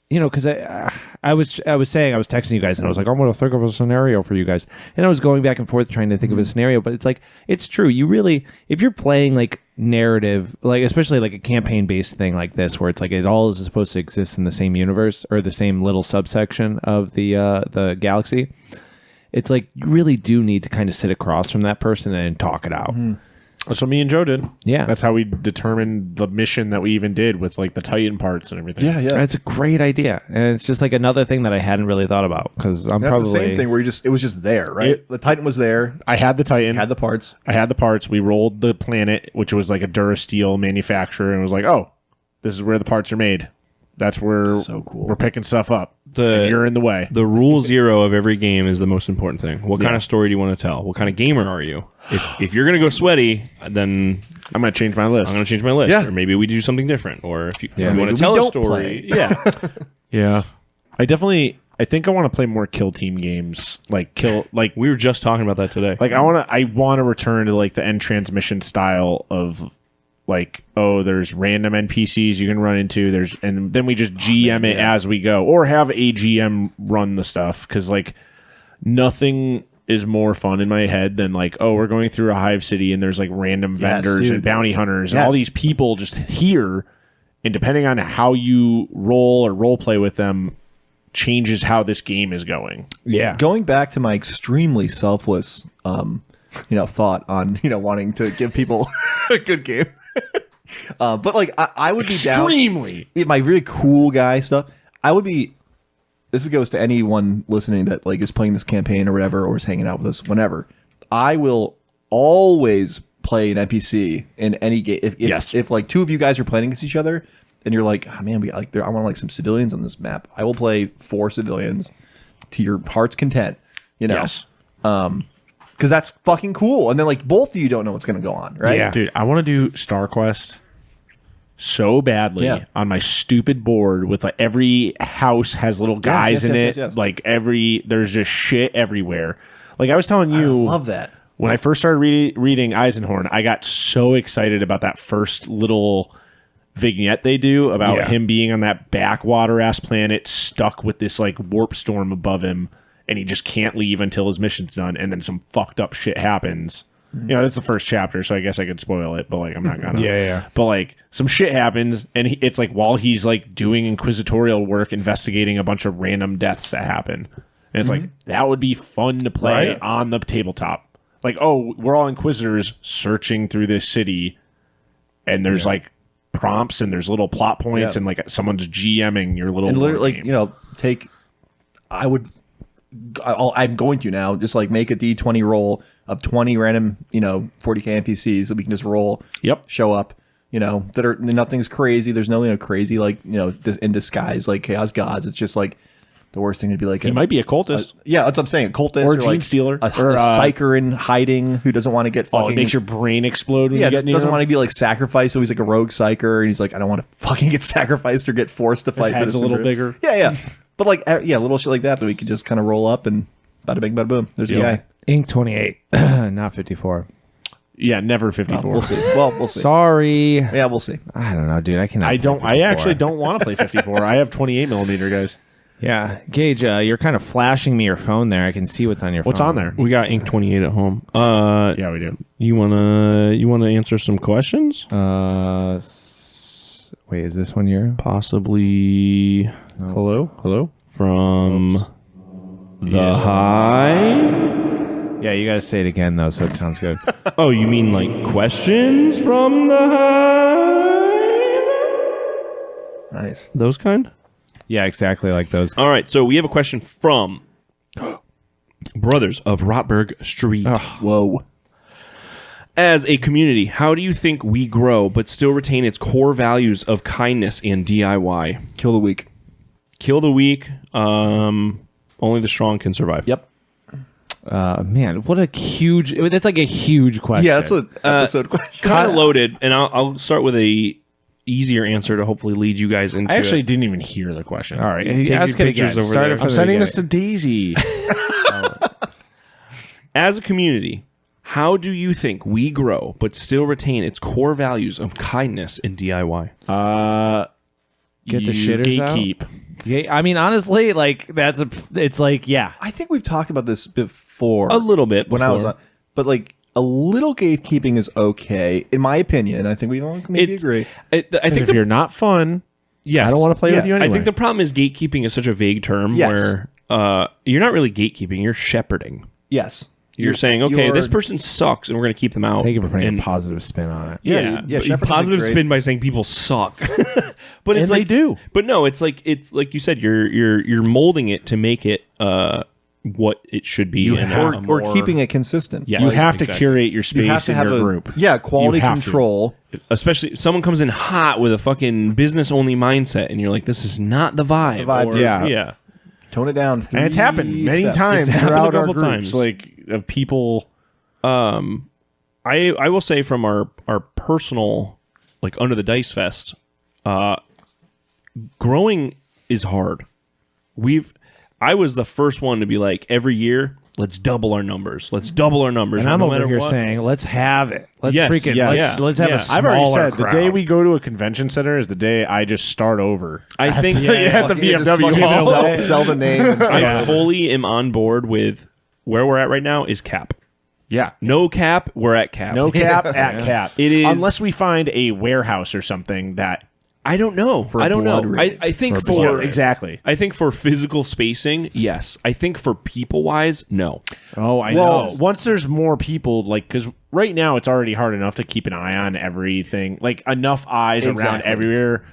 because I was texting you guys and I was like, I'm going to think of a scenario for you guys. And I was going back and forth trying to think of a scenario, but it's like, it's true. You really, if you're playing like narrative, like especially like a campaign based thing like this, where it's like it all is supposed to exist in the same universe or the same little subsection of the galaxy, it's like you really do need to kind of sit across from that person and talk it out. That's what me and Joe did. Yeah. That's how we determined the mission that we even did with like the Titan parts and everything. Yeah. That's a great idea, and it's just like another thing that I hadn't really thought about because I'm That's probably the same thing where it was just there, right? The Titan was there. I had the Titan. Had the parts. I had the parts. We rolled the planet, which was like a Durasteel manufacturer, and it was like, oh, this is where the parts are made. That's where So cool. we're picking stuff up. And you're in the way. The rule zero of every game is the most important thing. What kind of story do you want to tell? What kind of gamer are you? If you're going to go sweaty, then I'm going to change my list. I'm going to change my list. Yeah. Or maybe we do something different. Or if you want maybe to tell we a don't story. play. Yeah. Yeah. I think I want to play more kill team games. Like We were just talking about that today. I want to return to like the end transmission style of like, oh, there's random NPCs you can run into. And then we just GM it as we go, or have a GM run the stuff. Cause like nothing is more fun in my head than like, oh, we're going through a hive city and there's like random vendors and bounty hunters and all these people just here. And depending on how you roll or role play with them changes how this game is going. yeah. Going back to my extremely selfless, thought on, wanting to give people a good game. But like, I would be Extremely. down. My really cool guy stuff. I would be. This goes to anyone listening that like is playing this campaign or whatever, or is hanging out with us whenever. I will always play an NPC in any game. If like two of you guys are playing against each other, and you're like, oh man, I want like some civilians on this map. I will play 4 civilians to your heart's content. Yes. Because that's fucking cool. And then like both of you don't know what's going to go on, right? Yeah. Dude, I want to do Star Quest so badly on my stupid board with like every house has little guys in it. Yes. Like there's just shit everywhere. Like I was telling you, I love that. when I first started reading Eisenhorn, I got so excited about that first little vignette they do about him being on that backwater ass planet stuck with this like warp storm above him, and he just can't leave until his mission's done, and then some fucked up shit happens. That's the first chapter, so I guess I could spoil it, but like I'm not gonna. Yeah. But like some shit happens, and it's like while he's like doing inquisitorial work, investigating a bunch of random deaths that happen, and it's like that would be fun to play on the tabletop. Like, oh, we're all inquisitors searching through this city, and there's like prompts and there's little plot points, and like someone's GMing your little. And literally, game. like I'm going to now just like make a D20 roll of 20 random 40k NPCs that we can just roll. Show up. That are nothing's crazy. There's no crazy like this in disguise like chaos gods. It's just like the worst thing would be like he might be a cultist. Yeah, that's what I'm saying. A cultist Or a gene like stealer. a psyker in hiding who doesn't want to get fucking. It makes your brain explode when you get near doesn't him. want to be like sacrificed. So he's like a rogue psyker, and he's like, I don't want to fucking get sacrificed or get forced to fight. His head's a little bigger. Yeah. But like, little shit like that we could just kind of roll up and bada bing, bada boom. There's the guy. Ink 28, not 54. Yeah, never 54. We'll see. Well, we'll see. Sorry. Yeah, we'll see. I don't know, dude. I cannot. I actually don't want to play 54. I have 28 millimeter, guys. Yeah, Gage, you're kind of flashing me your phone there. I can see what's on your phone. What's on there? We got Ink 28 at home. Yeah, we do. You wanna answer some questions? Wait, is this one your? Possibly. Hello? From the Hive? Yeah, you guys say it again though, so it sounds good. Oh, you mean like questions from the Hive? Nice. Those kind? Yeah, exactly like those. All right, so we have a question from Brothers of Rotberg Street. Whoa. As a community, how do you think we grow but still retain its core values of kindness and DIY? Kill the weak. Kill the weak. Only the strong can survive. Yep. Man, what a huge... That's like a huge question. Yeah, that's an episode question. Kind of loaded, and I'll start with a easier answer to hopefully lead you guys into I actually it. didn't even hear the question. All right, Take ask your it again. pictures over Start there. it from I'm the sending beginning. this to Daisy. As a community, how do you think we grow but still retain its core values of kindness and DIY? Get the shitters out? gatekeep. Yeah, I mean, honestly, like it's like, yeah. I think we've talked about this before. A little bit when I was before. on, but like a little gatekeeping is okay, in my opinion. I think we all maybe agree. I think If you're not fun, yes. I don't want to play with you anyway. I think the problem is gatekeeping is such a vague term Yes. where you're not really gatekeeping, you're shepherding. Yes. You're saying, okay, this person sucks, and we're going to keep them out. Thank you for putting a positive spin on it. Yeah. Positive spin by saying people suck, but it's they do. But no, it's like you said, you're molding it to make it what it should be, or keeping it consistent. Yeah, you have to curate your space in your group. Yeah, quality control. Especially if someone comes in hot with a fucking business only mindset, and you're like, this is not the vibe. Yeah. Tone it down. And it's happened many times throughout our groups, like of people. I will say from our personal, like under the dice fest, growing is hard. I was the first one to be like, every year, let's double our numbers. And I'm over here saying, let's have it. Let's let's have a smaller I've already said crowd. the day we go to a convention center is the day I just start over. I think at the BMW hall. Sell the name. I fully am on board with where we're at right now is cap. Yeah. No cap, we're at cap. No cap, at cap. It is. Unless we find a warehouse or something that... I don't know. I think exactly. I think for physical spacing, yes. I think for people-wise, no. Oh, I know. Once there's more people, like, because right now it's already hard enough to keep an eye on everything, like enough eyes around everywhere.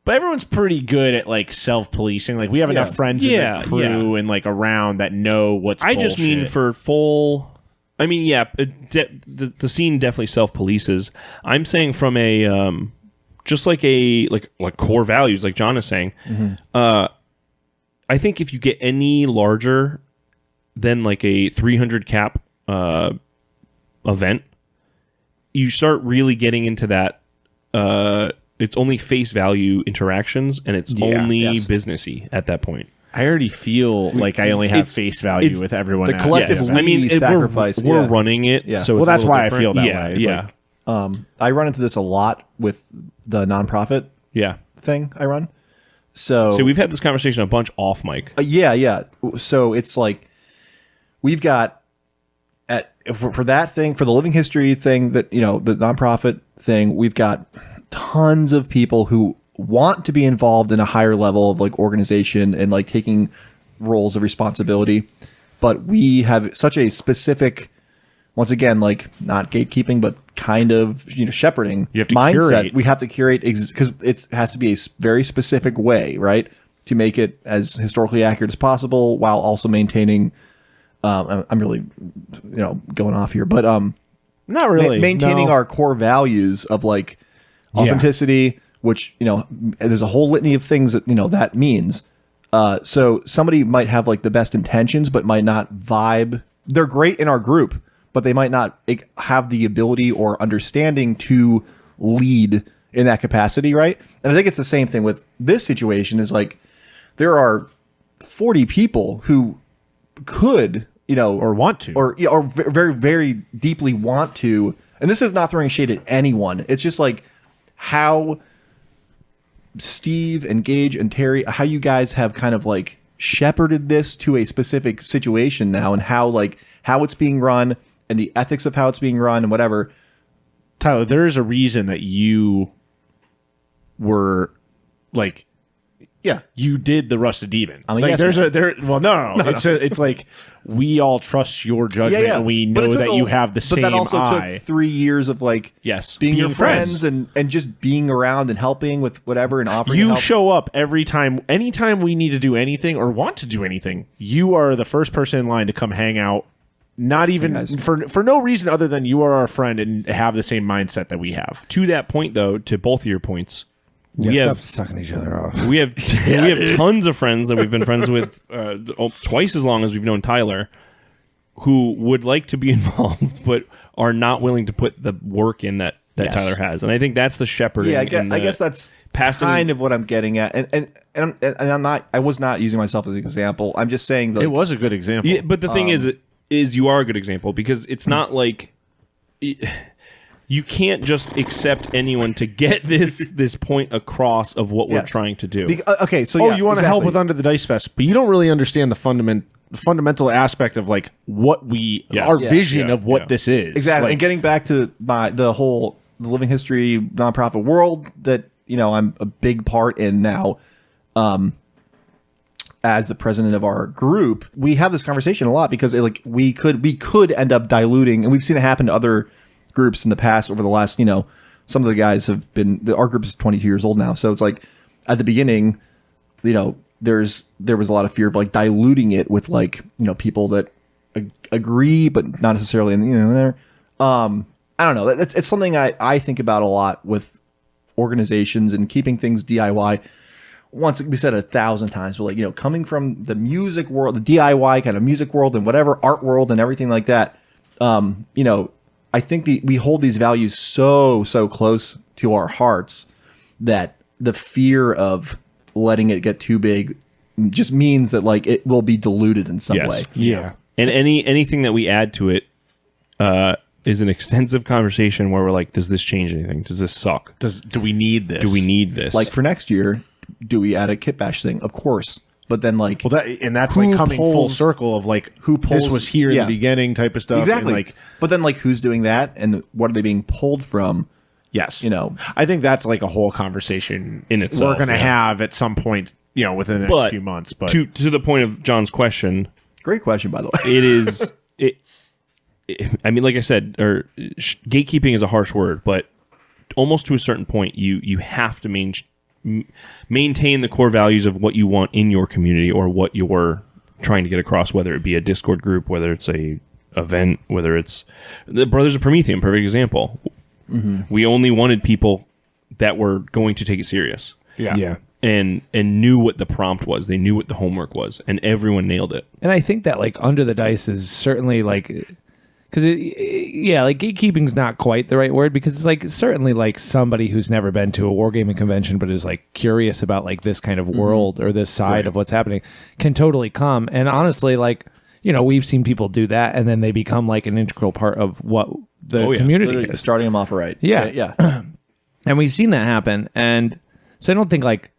But everyone's pretty good at like self-policing. Like we have enough friends in the crew and like around that know what's. I just mean for full. I mean, the scene definitely self-polices. I'm saying from a just like core values, like John is saying. I think if you get any larger than like a 300 cap event, you start really getting into that. It's only face value interactions, and it's only businessy at that point. I already feel like I only have face value with everyone. The collective sacrifice. We're running it. Yeah. So well, that's why different. I feel that way. Yeah. I run into this a lot with the nonprofit thing I run. So we've had this conversation a bunch off mic. Yeah. So it's like we've got for that thing, for the living history thing, that the nonprofit thing, we've got tons of people who want to be involved in a higher level of like organization and like taking roles of responsibility, but we have such a specific, once again, like not gatekeeping, but kind of shepherding mindset. Curate. We have to curate because it has to be a very specific way, right, to make it as historically accurate as possible while also maintaining. I'm really going off here, but not really maintaining our core values of like authenticity, which there's a whole litany of things that that means. So somebody might have like the best intentions, but might not vibe. They're great in our group, but they might not have the ability or understanding to lead in that capacity, right? And I think it's the same thing with this situation. Is like there are 40 people who could, or want to, or very, very deeply want to. And this is not throwing shade at anyone. It's just like how Steve and Gage and Terry, how you guys have kind of like shepherded this to a specific situation now, and how it's being run and the ethics of how it's being run and whatever. Tyler, there is a reason that you were like, you did the Rusted Demon. I mean, like, no. It's like we all trust your judgment, and we know that you have the same eye. But that also took 3 years of like being your friends and just being around and helping with whatever and offering. You show up anytime we need to do anything or want to do anything. You are the first person in line to come hang out. Not even for no reason other than you are our friend and have the same mindset that we have. To that point, though, to both of your points. We have sucking each other off. We have tons of friends that we've been friends with twice as long as we've known Tyler, who would like to be involved but are not willing to put the work in that Tyler has, and I think that's the shepherding. Yeah, I guess that's kind of what I'm getting at, and I'm not. I was not using myself as an example. I'm just saying that it was a good example. Yeah, but the thing is you are a good example because it's not like. You can't just accept anyone to get this point across of what we're trying to do. Okay, so you want to help with Under the Dice Fest, but you don't really understand the fundamental aspect of like what our vision of what this is. Exactly, like, and getting back to the whole living history nonprofit world that I'm a big part in now. as the president of our group, we have this conversation a lot because like we could end up diluting, and we've seen it happen to other groups in the past over the last, some of the guys have been, our group is 22 years old now. So it's like at the beginning, there was a lot of fear of like diluting it with like, people that agree, but not necessarily, there. I don't know. It's something I think about a lot with organizations and keeping things DIY. Once we said it 1,000 times, but like, coming from the music world, the DIY kind of music world and whatever art world and everything like that, I think we hold these values so close to our hearts that the fear of letting it get too big just means that like it will be diluted in some way. Yeah. And anything that we add to it is an extensive conversation where we're like, does this change anything? Does this suck? Do we need this? Do we need this? Like for next year, do we add a kit bash thing? Of course. But then like, well, that's like coming full circle of like this was here in the beginning type of stuff. Exactly. And like, but then like who's doing that and what are they being pulled from? Yes. I think that's like a whole conversation in itself. We're going to have at some point, within the next few months. But to the point of John's question, great question, by the way. It is. I mean, like I said, gatekeeping is a harsh word, but almost to a certain point, you have to maintain the core values of what you want in your community or what you're trying to get across, whether it be a Discord group, whether it's a event, whether it's the Brothers of Promethean, perfect example. Mm-hmm. We only wanted people that were going to take it serious. Yeah. And knew what the prompt was. They knew what the homework was, and everyone nailed it. And I think that like Under the Dice is certainly like, because like gatekeeping's not quite the right word, because it's like certainly like somebody who's never been to a wargaming convention but is like curious about like this kind of world or this side of what's happening can totally come. And honestly, like, we've seen people do that and then they become like an integral part of what the community literally is. Starting them off right. Yeah. And we've seen that happen. And so I don't think like,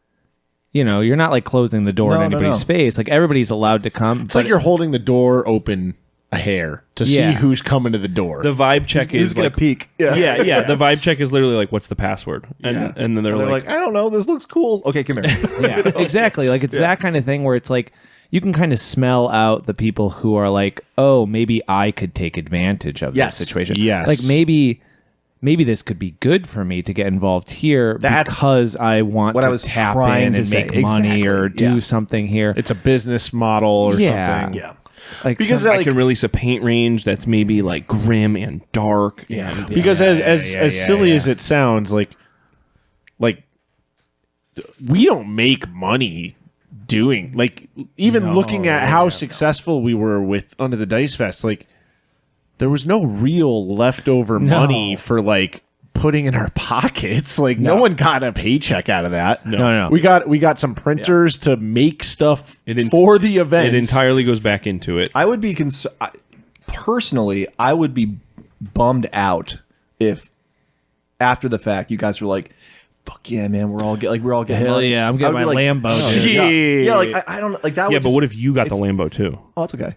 you're not like closing the door in anybody's face. Like everybody's allowed to come. It's like you're holding the door open a hair to see who's coming to the door. The vibe check is like a peek. Yeah. The vibe check is literally like, what's the password? And then they're like, I don't know. This looks cool. Okay, come here. Yeah, exactly. Like it's that kind of thing where it's like you can kind of smell out the people who are like, oh, maybe I could take advantage of this situation. Yes. Like maybe this could be good for me to get involved here because I want to tap in and make money or do something here. It's a business model or something. Yeah. Like because I can release a paint range that's maybe like grim and dark. Yeah. Because as silly as it sounds, like we don't make money doing looking at how successful we were with Under the Dice Fest, like there was no real leftover money for like putting in our pockets. Like no one got a paycheck out of that. No. We got some printers to make stuff for the event. It entirely goes back into it. I would be personally, I would be bummed out if after the fact you guys were like, fuck yeah, man, we're all getting hell money. yeah, I'm getting my Lambo. Yeah, like I don't like that. Yeah, but what if you got the Lambo too? Oh, it's okay.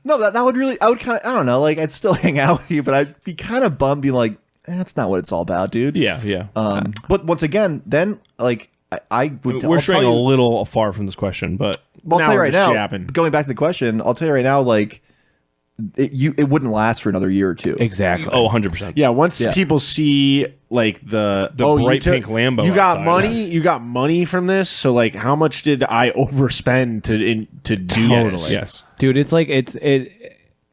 No, that would really. I would kind of. I don't know. Like I'd still hang out with you, but I'd be kind of bummed, being like, that's not what it's all about, dude. Yeah. But once again, then like I would. We're straying a little far from this question, but I'll tell you right now. Going back to the question, I'll tell you right now, like. It wouldn't last for another year or two. Exactly. Oh, 100%. Yeah, once people see like the bright pink Lambo, you got money. You got money from this. So like, how much did I overspend to do this? Yes, dude. It's like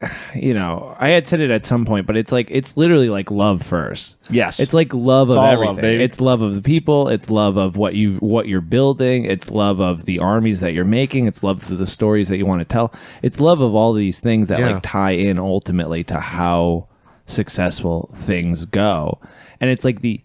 I had said it at some point, but it's like it's literally like love first. Yes, it's like love of everything. Love, baby. It's love of the people. It's love of what you're building. It's love of the armies that you're making. It's love for the stories that you want to tell. It's love of all these things that like tie in ultimately to how successful things go. And it's like the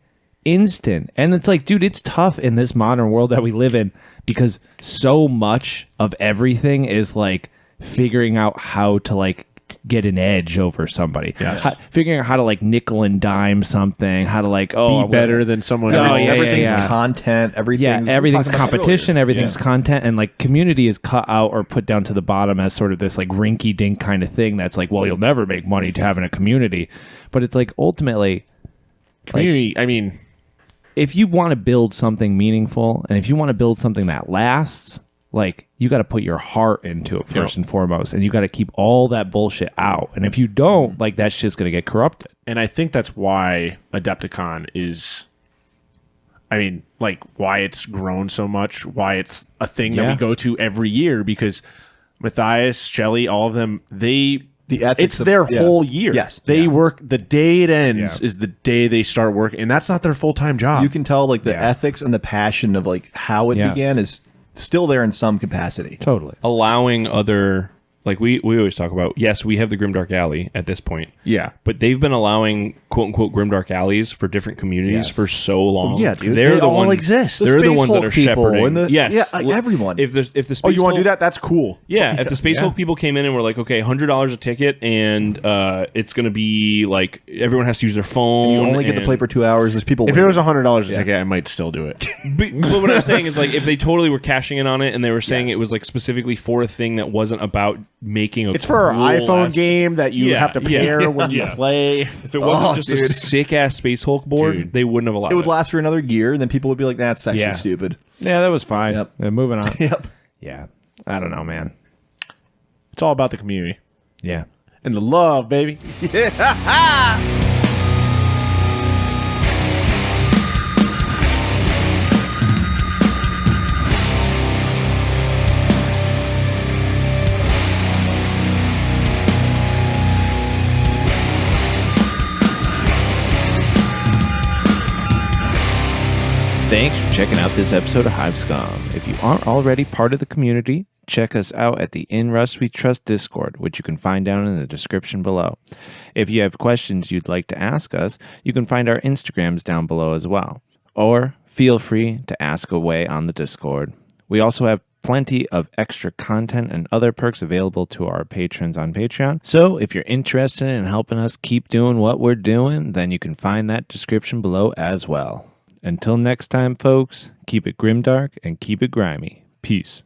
instant. And it's like, dude, it's tough in this modern world that we live in because so much of everything is like figuring out how to like get an edge over somebody. Yes. Figuring out how to like nickel and dime something, how to like be better than someone else. Everything's content, everything's competition, everything's content, and like community is cut out or put down to the bottom as sort of this like rinky dink kind of thing that's like, well, you'll never make money to having a community. But it's like ultimately community, I mean, if you want to build something meaningful and if you want to build something that lasts, like you got to put your heart into it first and foremost, and you got to keep all that bullshit out. And if you don't, like that shit's going to get corrupted. And I think that's why Adepticon is, I mean, like why it's grown so much, why it's a thing that we go to every year, because Matthias, Shelley, all of them, it's their whole year. Yes. They work, the day it ends is the day they start working, and that's not their full-time job. You can tell like the ethics and the passion of like how it began is still there in some capacity. Totally. Allowing other, like we always talk about, yes, we have the Grimdark Alley at this point. Yeah. But they've been allowing quote-unquote Grimdark Alleys for different communities for so long. Yeah, dude. They're They the all ones, exist. They're the Space ones that Hulk are people shepherding. yeah, like everyone. If the Space you want to Hulk- do that? That's cool. Yeah, if the Space Hulk people came in and were like, okay, $100 a ticket, and it's going to be like everyone has to use their phone. You only get to play for 2 hours. There's people. If it was $100 a ticket, I might still do it. But what I'm saying is, like, if they totally were cashing in on it and they were saying it was like specifically for a thing that wasn't about making a It's for an iPhone game that you have to pair when you play. If it wasn't just a sick ass Space Hulk board, they wouldn't have allowed it. It would last for another year, and then people would be like, "That's actually stupid." Yeah, that was fine. Yep. Moving on. Yep. Yeah. I don't know, man. It's all about the community Yeah. and the love, baby. Thanks for checking out this episode of Hive Scum. If you aren't already part of the community, check us out at the In Rust We Trust Discord, which you can find down in the description below. If you have questions you'd like to ask us, you can find our Instagrams down below as well. Or feel free to ask away on the Discord. We also have plenty of extra content and other perks available to our patrons on Patreon. So if you're interested in helping us keep doing what we're doing, then you can find that description below as well. Until next time, folks, keep it grimdark and keep it grimy. Peace.